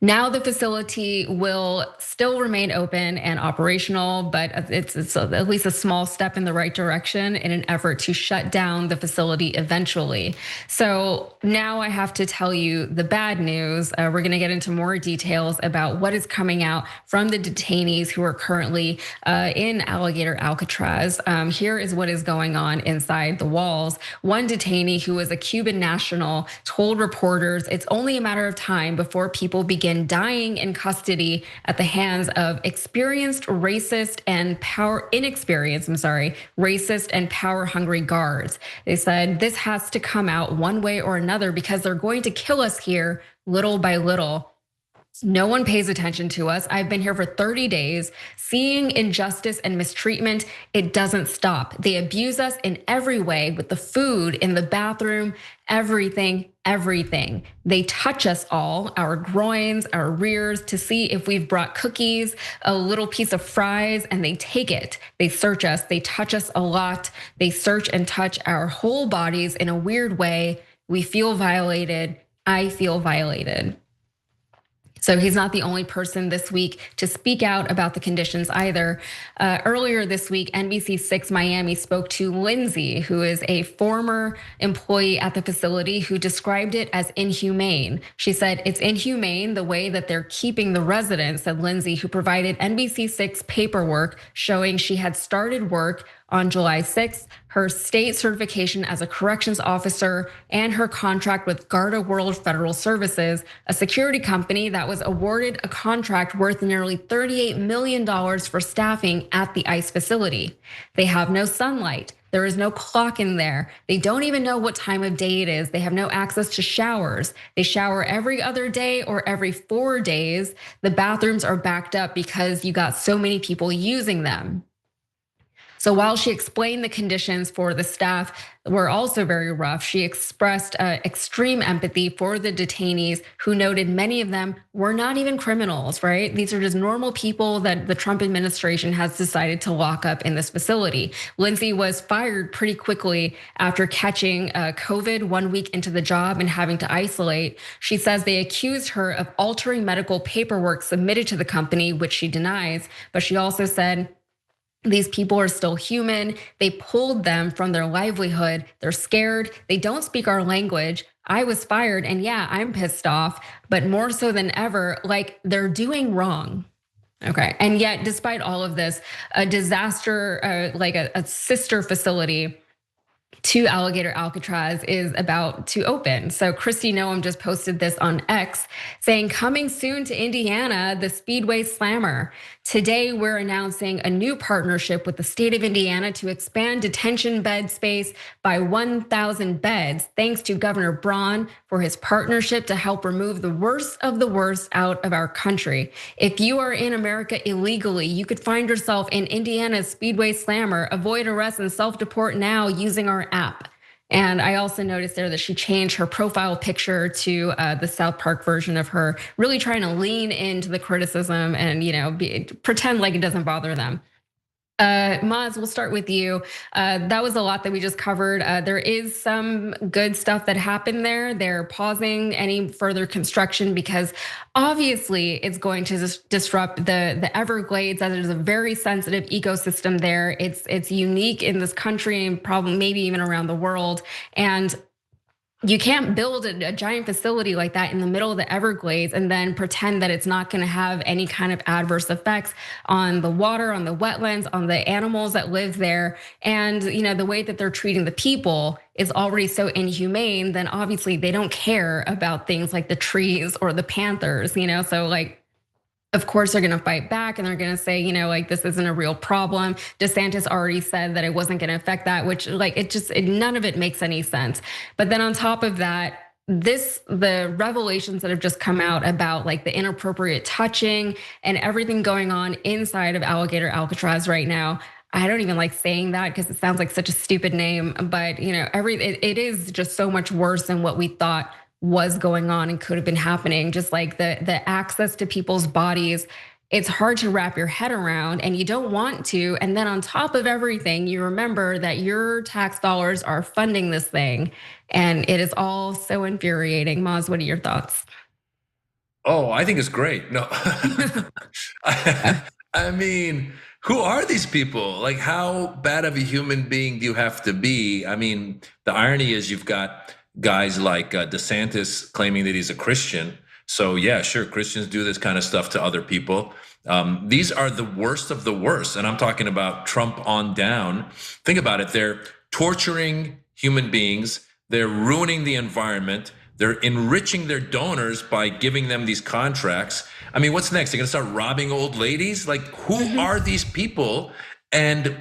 Now the facility will still remain open and operational, but it's at least a small step in the right direction in an effort to shut down the facility eventually. So now I have to tell you the bad news. We're gonna get into more details about what is coming out from the detainees who are currently in Alligator Alcatraz. Here is what is going on inside the walls. One detainee who is a Cuban national told reporters it's only a matter of time before people begin dying in custody at the hands of racist and power-hungry guards. They said this has to come out one way or another because they're going to kill us here little by little. No one pays attention to us. I've been here for 30 days, seeing injustice and mistreatment. It doesn't stop. They abuse us in every way, with the food, in the bathroom, everything. They touch us all, our groins, our rears, to see if we've brought cookies, a little piece of fries, and they take it. They search us, they touch us a lot. They search and touch our whole bodies in a weird way. We feel violated. I feel violated. So he's not the only person this week to speak out about the conditions either. Earlier this week, NBC6 Miami spoke to Lindsay, who is a former employee at the facility who described it as inhumane. She said, "It's inhumane the way that they're keeping the residents," said Lindsay, who provided NBC6 paperwork showing she had started work on July 6th, her state certification as a corrections officer, and her contract with Garda World Federal Services, a security company that was awarded a contract worth nearly $38 million for staffing at the ICE facility. They have no sunlight. There is no clock in there. They don't even know what time of day it is. They have no access to showers. They shower every other day or every 4 days. The bathrooms are backed up because you got so many people using them. So while she explained the conditions for the staff were also very rough, she expressed extreme empathy for the detainees, who noted many of them were not even criminals, right? These are just normal people that the Trump administration has decided to lock up in this facility. Lindsay was fired pretty quickly after catching COVID 1 week into the job and having to isolate. She says they accused her of altering medical paperwork submitted to the company, which she denies, but she also said, "These people are still human. They pulled them from their livelihood. They're scared. They don't speak our language. I was fired, and yeah, I'm pissed off, but more so than ever, like they're doing wrong." Okay, and yet despite all of this, a disaster, like a sister facility to Alligator Alcatraz is about to open. So Kristi Noem just posted this on X saying, "Coming soon to Indiana, the Speedway Slammer. Today, we're announcing a new partnership with the state of Indiana to expand detention bed space by 1,000 beds, thanks to Governor Braun for his partnership to help remove the worst of the worst out of our country. If you are in America illegally, you could find yourself in Indiana's Speedway Slammer. Avoid arrest and self-deport now using our app." And I also noticed there that she changed her profile picture to the South Park version of her, really trying to lean into the criticism and pretend like it doesn't bother them. Maz, we'll start with you. That was a lot that we just covered. There is some good stuff that happened there. They're pausing any further construction because obviously it's going to disrupt the Everglades, as there's a very sensitive ecosystem there. It's unique in this country and probably maybe even around the world. And you can't build a giant facility like that in the middle of the Everglades and then pretend that it's not gonna have any kind of adverse effects on the water, on the wetlands, on the animals that live there. And the way that they're treating the people is already so inhumane, then obviously they don't care about things like the trees or the panthers, so like, of course, they're gonna fight back and they're gonna say, like this isn't a real problem. DeSantis already said that it wasn't gonna affect that, which none of it makes any sense. But then on top of that, the revelations that have just come out about like the inappropriate touching and everything going on inside of Alligator Alcatraz right now. I don't even like saying that because it sounds like such a stupid name, but it is just so much worse than what we thought was going on and could have been happening. Just like the access to people's bodies, it's hard to wrap your head around and you don't want to. And then on top of everything, you remember that your tax dollars are funding this thing. And it is all so infuriating. Maz, what are your thoughts? Oh, I think it's great. No, I mean, who are these people? Like, how bad of a human being do you have to be? I mean, the irony is you've got guys like DeSantis claiming that he's a Christian. So yeah, sure, Christians do this kind of stuff to other people. These are the worst of the worst. And I'm talking about Trump on down. Think about it, they're torturing human beings. They're ruining the environment. They're enriching their donors by giving them these contracts. I mean, what's next? They're gonna start robbing old ladies? Like, who are these people? And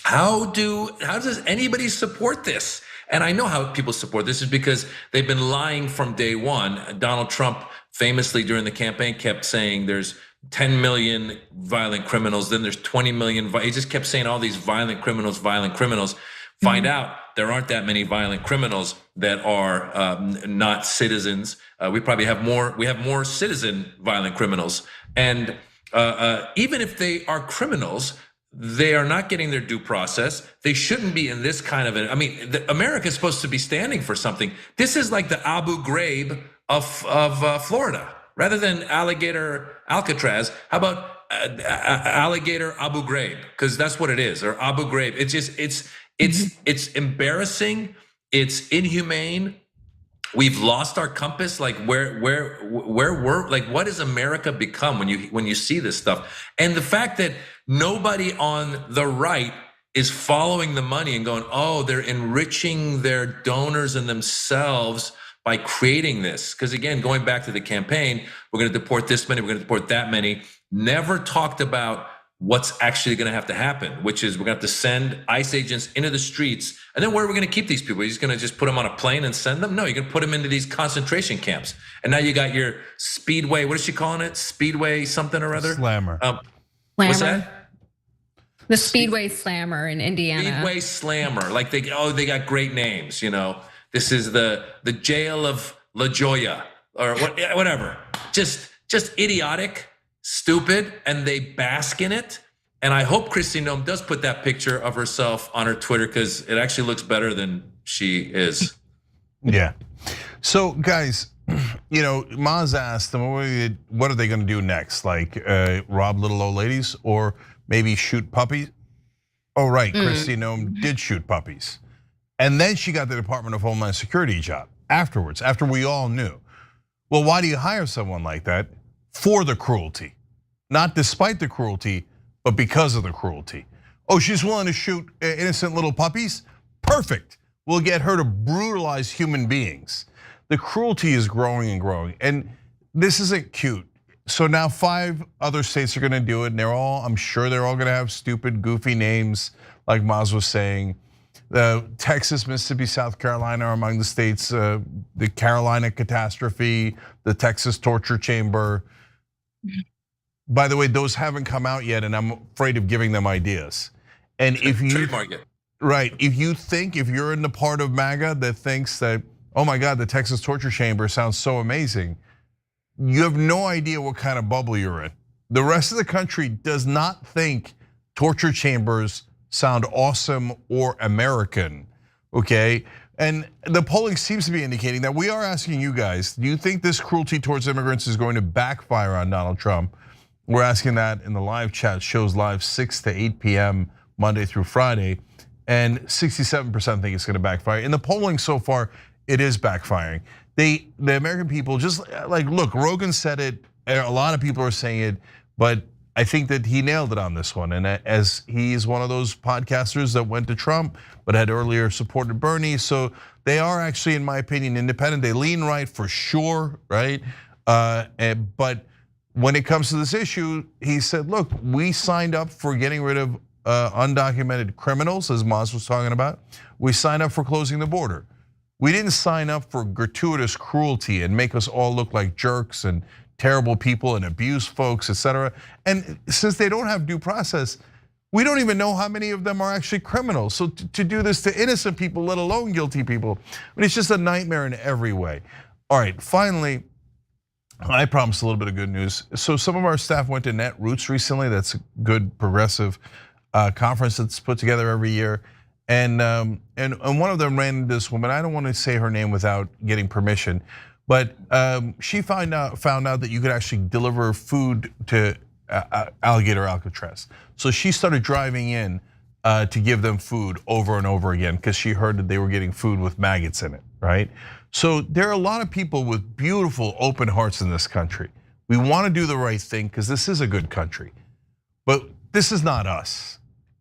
how does anybody support this? And I know how people support this is because they've been lying from day one. Donald Trump famously during the campaign kept saying there's 10 million violent criminals, then there's 20 million. He just kept saying all these violent criminals, violent criminals. Find out there aren't that many violent criminals that are not citizens. We probably have more, we have more citizen violent criminals. And even if they are criminals, they are not getting their due process. They shouldn't be in this kind of America is supposed to be standing for something. This is like the Abu Ghraib of Florida. Rather than Alligator Alcatraz, how about Alligator Abu Ghraib? Because that's what it is, or Abu Ghraib. It's just, it's embarrassing. It's inhumane. We've lost our compass. Like where we're like, what has America become when you see this stuff? And the fact that nobody on the right is following the money and going, oh, they're enriching their donors and themselves by creating this. Because again, going back to the campaign, we're going to deport this many, we're going to deport that many. Never talked about what's actually going to have to happen, which is we're going to have to send ICE agents into the streets. And then where are we going to keep these people? You're just going to just put them on a plane and send them? No, you're going to put them into these concentration camps. And now you got your Speedway, what is she calling it? Speedway something or other? Slammer. What's that? The Speedway Slammer in Indiana. Speedway Slammer. Like they got great names, you know. This is the jail of La Jolla or whatever. Just idiotic, stupid, and they bask in it. And I hope Kristi Noem does put that picture of herself on her Twitter because it actually looks better than she is. Yeah. So guys, you know, Maz asked them, what are they going to do next? Like rob little old ladies or maybe shoot puppies? Oh, right. Kristi Noem did shoot puppies. And then she got the Department of Homeland Security job afterwards, after we all knew. Well, why do you hire someone like that? For the cruelty. Not despite the cruelty, but because of the cruelty. Oh, she's willing to shoot innocent little puppies? Perfect. We'll get her to brutalize human beings. The cruelty is growing and growing. And this isn't cute. So now 5 other states are gonna do it, and I'm sure they're all gonna have stupid, goofy names, like Maz was saying. Texas, Mississippi, South Carolina are among the states. The Carolina catastrophe, the Texas torture chamber. By the way, those haven't come out yet, and I'm afraid of giving them ideas. And if you trademark it, right, if you're in the part of MAGA that thinks that, oh my God, the Texas torture chamber sounds so amazing, you have no idea what kind of bubble you're in. The rest of the country does not think torture chambers sound awesome or American, okay? And the polling seems to be indicating that. We are asking you guys, do you think this cruelty towards immigrants is going to backfire on Donald Trump? We're asking that in the live chat, shows live 6 to 8 p.m. Monday through Friday, and 67% think it's gonna backfire. In the polling so far, it is backfiring. The American people, just like, look, Rogan said it, a lot of people are saying it, but I think that he nailed it on this one. And as he's one of those podcasters that went to Trump, but had earlier supported Bernie. So they are actually, in my opinion, independent. They lean right for sure, right? But when it comes to this issue, he said, look, we signed up for getting rid of undocumented criminals, as Maz was talking about. We signed up for closing the border. We didn't sign up for gratuitous cruelty and make us all look like jerks and terrible people and abuse folks, etc. And since they don't have due process, we don't even know how many of them are actually criminals. So to do this to innocent people, let alone guilty people, it's just a nightmare in every way. All right, finally, I promised a little bit of good news. So some of our staff went to Netroots recently. That's a good progressive conference that's put together every year. And one of them ran into this woman. I don't want to say her name without getting permission. But she found out that you could actually deliver food to Alligator Alcatraz. So she started driving in to give them food over and over again because she heard that they were getting food with maggots in it, right? So there are a lot of people with beautiful open hearts in this country. We want to do the right thing because this is a good country, but this is not us.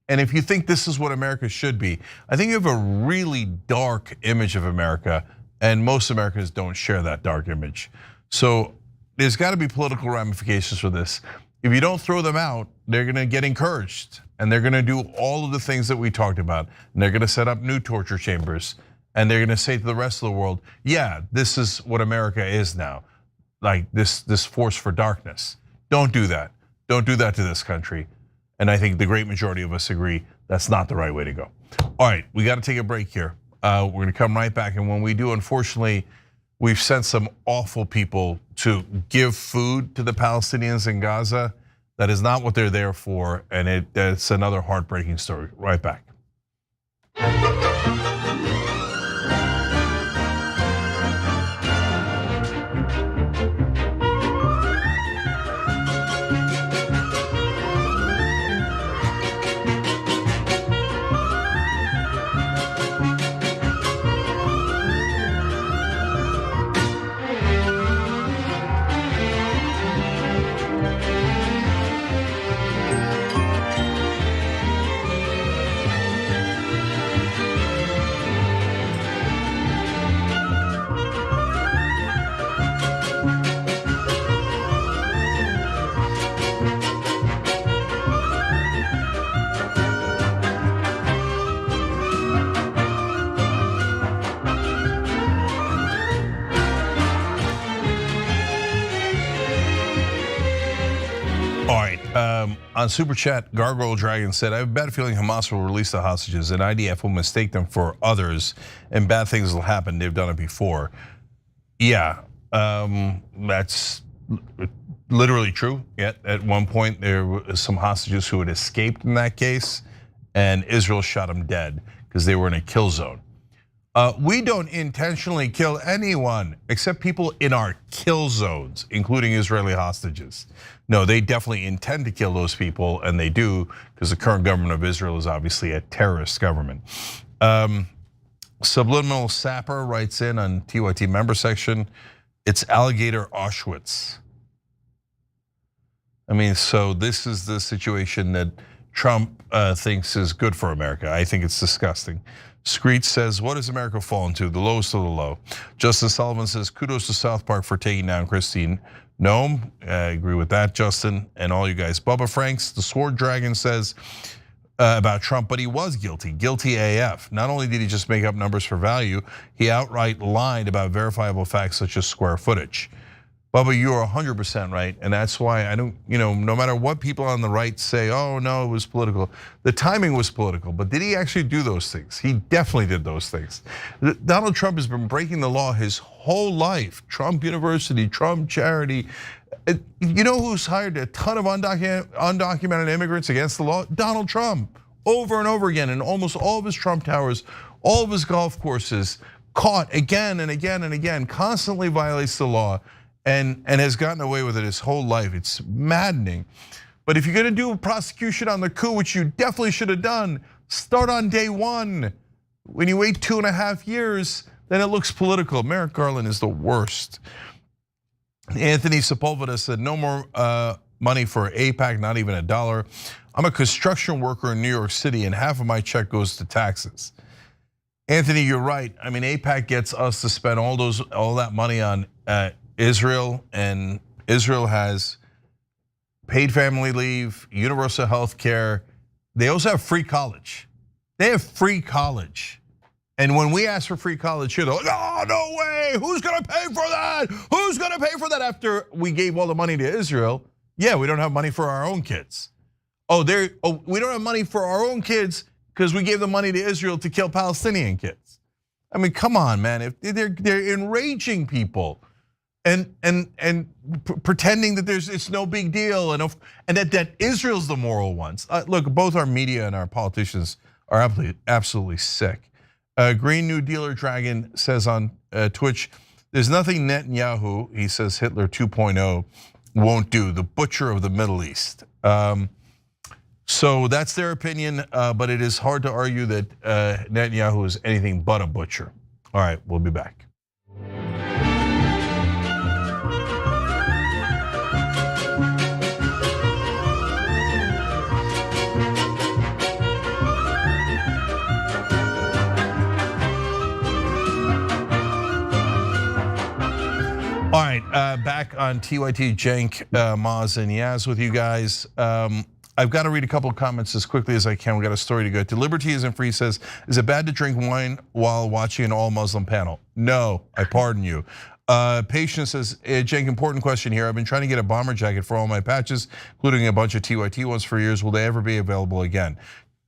And if you think this is what America should be, I think you have a really dark image of America. And most Americans don't share that dark image. So there's got to be political ramifications for this. If you don't throw them out, they're gonna get encouraged. And they're gonna do all of the things that we talked about. And they're gonna set up new torture chambers. And they're gonna say to the rest of the world, yeah, this is what America is now. Like this force for darkness. Don't do that. Don't do that to this country. And I think the great majority of us agree that's not the right way to go. All right, we gotta take a break here. We're gonna come right back, and when we do, unfortunately, we've sent some awful people to give food to the Palestinians in Gaza. That is not what they're there for, and it's another heartbreaking story. Right back. On Super Chat, Gargoyle Dragon said, I have a bad feeling Hamas will release the hostages and IDF will mistake them for others and bad things will happen. They've done it before. Yeah, that's literally true. Yet at one point there were some hostages who had escaped in that case and Israel shot them dead because they were in a kill zone. We don't intentionally kill anyone except people in our kill zones, including Israeli hostages. No, they definitely intend to kill those people, and they do, because the current government of Israel is obviously a terrorist government. Subliminal Sapper writes in on TYT member section, it's Alligator Auschwitz. I mean, so this is the situation that Trump thinks is good for America. I think it's disgusting. Screech says, what does America fall into? The lowest of the low. Justin Sullivan says, kudos to South Park for taking down Christine Noem. I agree with that, Justin, and all you guys. Bubba Franks, the Sword Dragon says about Trump, but he was guilty. Guilty AF. Not only did he just make up numbers for value, he outright lied about verifiable facts such as square footage. Bubba, you are 100% right, and that's why I don't, no matter what people on the right say, oh no, it was political. The timing was political, but did he actually do those things? He definitely did those things. Donald Trump has been breaking the law his whole life. Trump University, Trump Charity. You know who's hired a ton of undocumented immigrants against the law? Donald Trump, over and over again, in almost all of his Trump towers, all of his golf courses, caught again and again and again, constantly violates the law. And has gotten away with it his whole life. It's maddening. But if you're gonna do a prosecution on the coup, which you definitely should have done, start on day one. When you wait 2.5 years, then it looks political. Merrick Garland is the worst. Anthony Sepulveda said, no more money for AIPAC, not even $1. I'm a construction worker in New York City and half of my check goes to taxes. Anthony, you're right. I mean, AIPAC gets us to spend all that money on Israel, and Israel has paid family leave, universal health care. They also have free college. They have free college. And when we ask for free college here, they're like, oh, no way, who's gonna pay for that? Who's gonna pay for that after we gave all the money to Israel? Yeah, we don't have money for our own kids. We don't have money for our own kids because we gave the money to Israel to kill Palestinian kids. I mean, come on, man, if they're enraging people. And pretending that it's no big deal, and that Israel's the moral ones. Look, both our media and our politicians are absolutely sick. Green New Dealer Dragon says on Twitch, there's nothing Netanyahu, he says Hitler 2.0, won't do, the butcher of the Middle East. So that's their opinion, but it is hard to argue that Netanyahu is anything but a butcher. All right, we'll be back. All right, back on TYT, Cenk, Maz, and Yaz with you guys. I've got to read a couple of comments as quickly as I can. We got a story to go to. Liberty Isn't Free says, is it bad to drink wine while watching an all-Muslim panel? No, I pardon you. Patience says, Cenk, important question here. I've been trying to get a bomber jacket for all my patches, including a bunch of TYT ones for years. Will they ever be available again?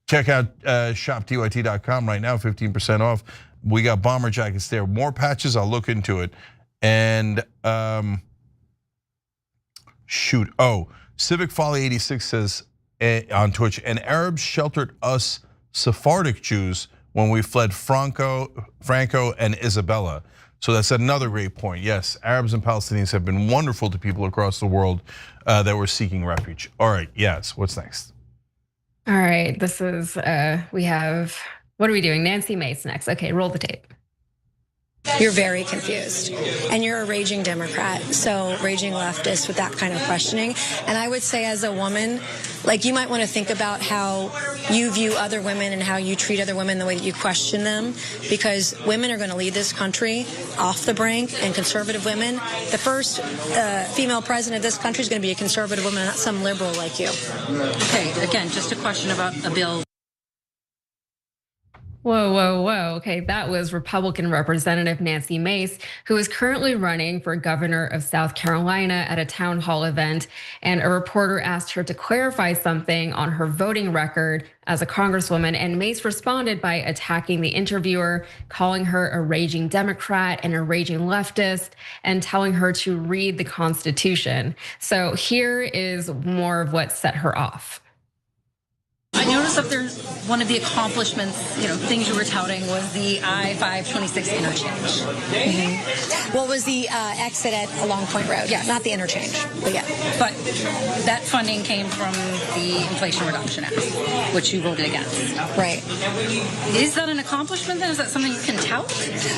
Check out shoptyt.com right now, 15% off. We got bomber jackets there. More patches, I'll look into it. And Civic Folly 86 says on Twitch, and Arabs sheltered us Sephardic Jews when we fled Franco and Isabella. So that's another great point. Yes, Arabs and Palestinians have been wonderful to people across the world that were seeking refuge. All right, yes, what's next? All right, this is, we have, what are we doing? Nancy Mace next. Okay, roll the tape. You're very confused, and you're a raging Democrat, so raging leftist with that kind of questioning. And I would say as a woman, like, you might want to think about how you view other women and how you treat other women, the way that you question them, because women are going to lead this country off the brink, and conservative women. The first female president of this country is going to be a conservative woman, not some liberal like you. Okay, again, just a question about a bill. Whoa, whoa, whoa. Okay, that was Republican Representative Nancy Mace, who is currently running for governor of South Carolina at a town hall event. And a reporter asked her to clarify something on her voting record as a congresswoman. And Mace responded by attacking the interviewer, calling her a raging Democrat and a raging leftist, and telling her to read the Constitution. So here is more of what set her off. I noticed that there's one of the accomplishments, things you were touting was the I-526 interchange. What was the exit at Long Point Road? Yeah, not the interchange, but yeah. But that funding came from the Inflation Reduction Act, which you voted against. Right. Is that an accomplishment then? Is that something you can tout?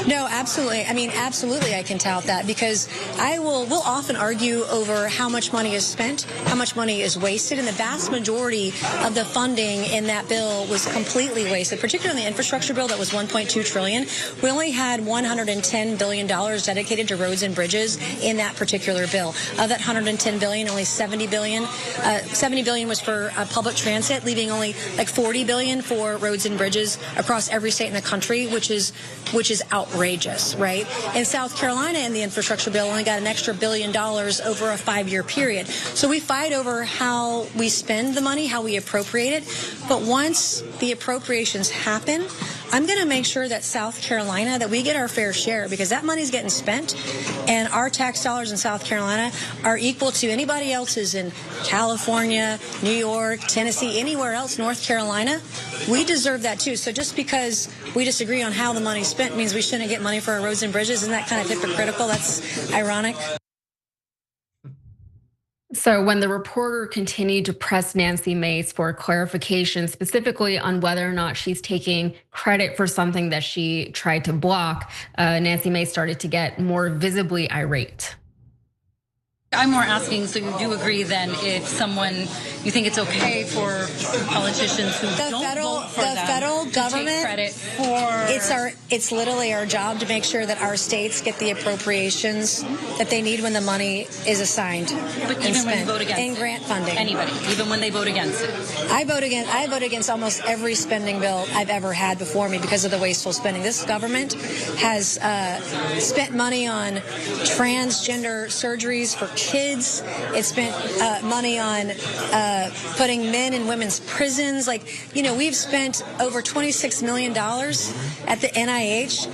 No, absolutely. I mean, absolutely I can tout that because we'll often argue over how much money is spent, how much money is wasted, and the vast majority of the funding in that bill was completely wasted, particularly in the infrastructure bill that was $1.2 trillion. We only had $110 billion dedicated to roads and bridges in that particular bill. Of that $110 billion, only $70 billion was for public transit, leaving only like $40 billion for roads and bridges across every state in the country, which is outrageous, right? In South Carolina, in the infrastructure bill, only got an extra $1 billion over a 5-year period. So we fight over how we spend the money, how we appropriate it. But once the appropriations happen, I'm going to make sure that South Carolina, that we get our fair share because that money's getting spent and our tax dollars in South Carolina are equal to anybody else's in California, New York, Tennessee, anywhere else, North Carolina. We deserve that too. So just because we disagree on how the money's spent means we shouldn't get money for our roads and bridges. Isn't that kind of hypocritical? That's ironic. So when the reporter continued to press Nancy Mace for clarification, specifically on whether or not she's taking credit for something that she tried to block, Nancy Mace started to get more visibly irate. I'm more asking, so you do agree then if you think it's okay for politicians who don't vote for them federal to government take credit for... It's literally our job to make sure that our states get the appropriations that they need when the money is assigned. But even when you vote against and grant funding. Anybody, even when they vote against it. I vote against almost every spending bill I've ever had before me because of the wasteful spending. This government has spent money on transgender surgeries for kids. It spent money on putting men in women's prisons. We've spent over $26 million at the NIH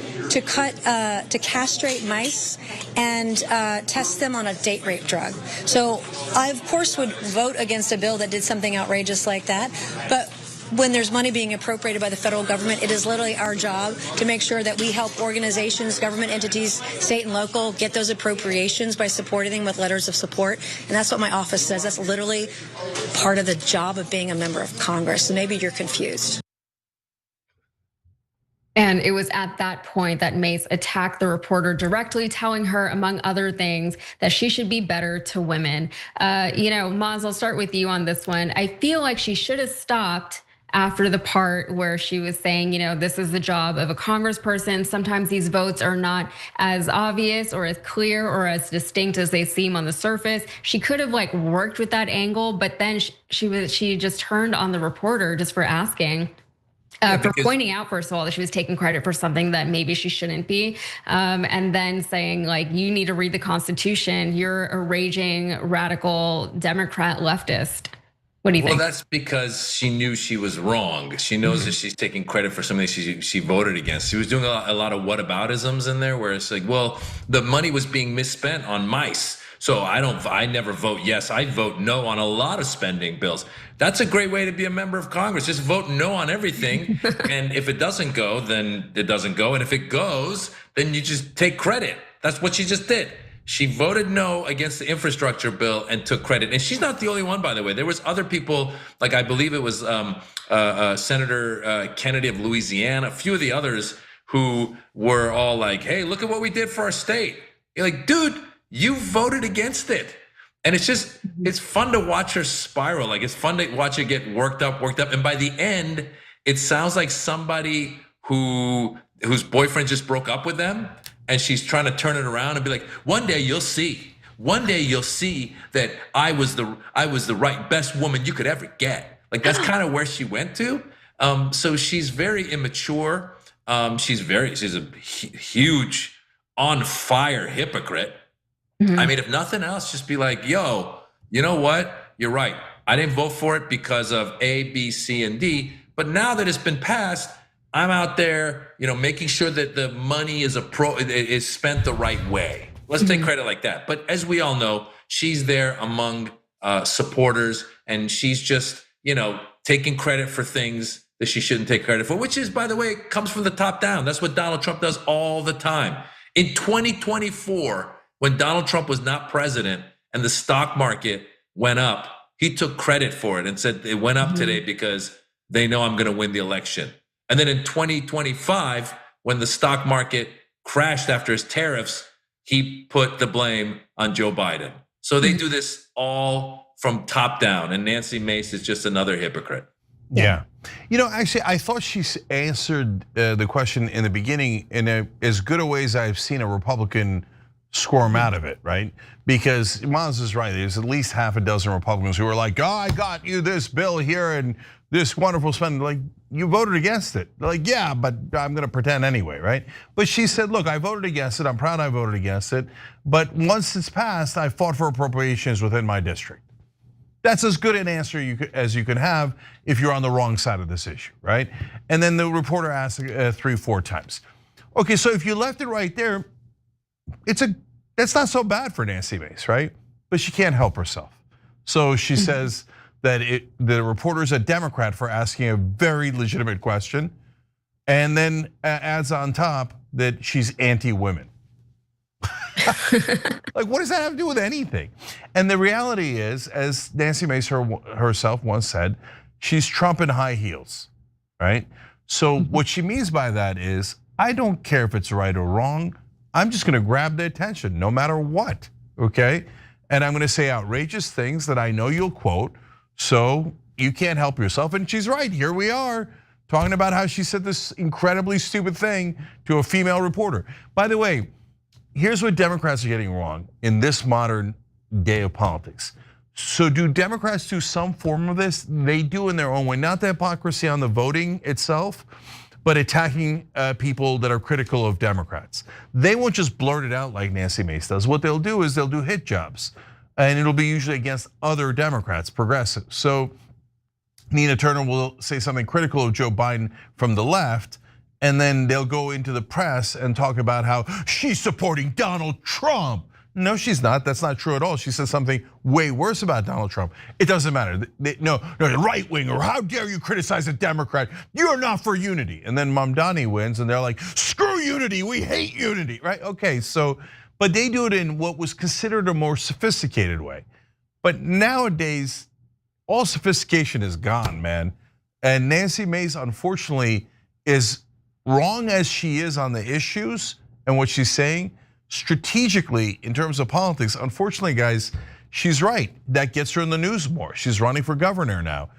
to castrate mice and test them on a date rape drug. So I, of course, would vote against a bill that did something outrageous like that. But when there's money being appropriated by the federal government, it is literally our job to make sure that we help organizations, government entities, state and local, get those appropriations by supporting them with letters of support. And that's what my office says. That's literally part of the job of being a member of Congress. So maybe you're confused. And it was at that point that Mace attacked the reporter directly, telling her, among other things, that she should be better to women. Maz, I'll start with you on this one. I feel like she should have stopped after the part where she was saying, this is the job of a congressperson. Sometimes these votes are not as obvious or as clear or as distinct as they seem on the surface. She could have worked with that angle, but then she just turned on the reporter just for asking. For pointing out, first of all, that she was taking credit for something that maybe she shouldn't be. And then saying, you need to read the Constitution. You're a raging, radical Democrat leftist. What do you think? Well, that's because she knew she was wrong. She knows that she's taking credit for something she voted against. She was doing a lot of whataboutisms in there where it's the money was being misspent on mice. So I never vote yes, I vote no on a lot of spending bills. That's a great way to be a member of Congress. Just vote no on everything. And if it doesn't go, then it doesn't go. And if it goes, then you just take credit. That's what she just did. She voted no against the infrastructure bill and took credit. And she's not the only one, by the way. There was other people, I believe it was Senator Kennedy of Louisiana, a few of the others who were all hey, look at what we did for our state. You're dude, you voted against it. And it's fun to watch her spiral. It's fun to watch her get worked up. And by the end, it sounds like somebody whose boyfriend just broke up with them. And she's trying to turn it around and be one day you'll see. One day you'll see that I was the right best woman you could ever get. That's kind of where she went to. So she's very immature. She's a huge, on fire hypocrite. I mean, if nothing else, just be like, yo, you know what? You're right. I didn't vote for it because of A, B, C, and D. But now that it's been passed, I'm out there, making sure that the money is spent the right way. Let's take credit like that. But as we all know, she's there among supporters, and she's just, taking credit for things that she shouldn't take credit for, which is, by the way, comes from the top down. That's what Donald Trump does all the time. In 2024, when Donald Trump was not president and the stock market went up, he took credit for it and said it went up today because they know I'm going to win the election. And then in 2025, when the stock market crashed after his tariffs, he put the blame on Joe Biden. So they do this all from top down, and Nancy Mace is just another hypocrite. Yeah. Actually, I thought she answered the question in the beginning in as good a way as I've seen a Republican squirm out of it, right? Because Miles is right. There's at least half a dozen Republicans who are like, oh, I got you this bill here and this wonderful spending. Like, you voted against it. They're like, yeah, but I'm gonna pretend anyway, right? But she said, look, I voted against it. I'm proud I voted against it. But once it's passed, I fought for appropriations within my district. That's as good an answer as you can have if you're on the wrong side of this issue, right? And then the reporter asked 3-4 times. Okay, so if you left it right there, that's not so bad for Nancy Mace, right? But she can't help herself. So she says that the reporter's a Democrat for asking a very legitimate question, and then adds on top that she's anti-women. Like, what does that have to do with anything? And the reality is, as Nancy Mace herself once said, she's Trump in high heels, right? So what she means by that is, I don't care if it's right or wrong. I'm just gonna grab the attention no matter what, okay? And I'm gonna say outrageous things that I know you'll quote, so you can't help yourself. And she's right, here we are, talking about how she said this incredibly stupid thing to a female reporter. By the way, here's what Democrats are getting wrong in this modern day of politics. So do Democrats do some form of this? They do in their own way, not the hypocrisy on the voting itself, but attacking people that are critical of Democrats. They won't just blurt it out like Nancy Mace does. What they'll do is they'll do hit jobs, and it'll be usually against other Democrats, progressives. So Nina Turner will say something critical of Joe Biden from the left, and then they'll go into the press and talk about how she's supporting Donald Trump. No, she's not. That's not true at all. She says something way worse about Donald Trump. It doesn't matter. No, the right wing, or how dare you criticize a Democrat? You're not for unity. And then Mamdani wins, and they're like, screw unity, we hate unity, right? Okay, so, but they do it in what was considered a more sophisticated way. But nowadays, all sophistication is gone, man. And Nancy Mace, unfortunately, is wrong as she is on the issues and what she's saying. Strategically, in terms of politics, unfortunately, guys, she's right. That gets her in the news more. She's running for governor now.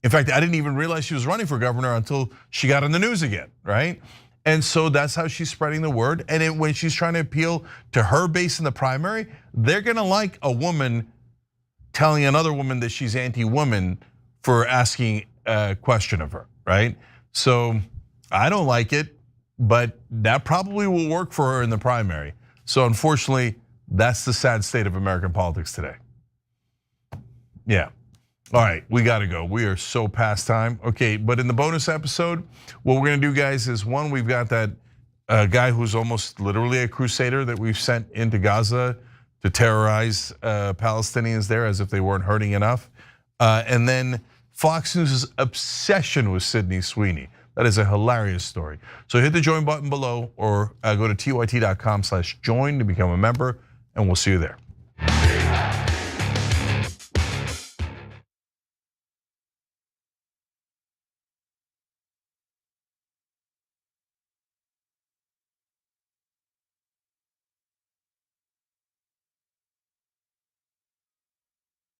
In fact, I didn't even realize she was running for governor until she got in the news again, right? And so that's how she's spreading the word. And when she's trying to appeal to her base in the primary, they're gonna like a woman telling another woman that she's anti-woman for asking a question of her, right? So I don't like it, but that probably will work for her in the primary. So unfortunately, that's the sad state of American politics today. Yeah, all right, we gotta go. We are so past time. Okay, but in the bonus episode, what we're gonna do, guys, is one, we've got that guy who's almost literally a crusader that we've sent into Gaza to terrorize Palestinians there as if they weren't hurting enough. And then Fox News' obsession with Sydney Sweeney. That is a hilarious story. So hit the join button below or go to tyt.com/join to become a member, and we'll see you there.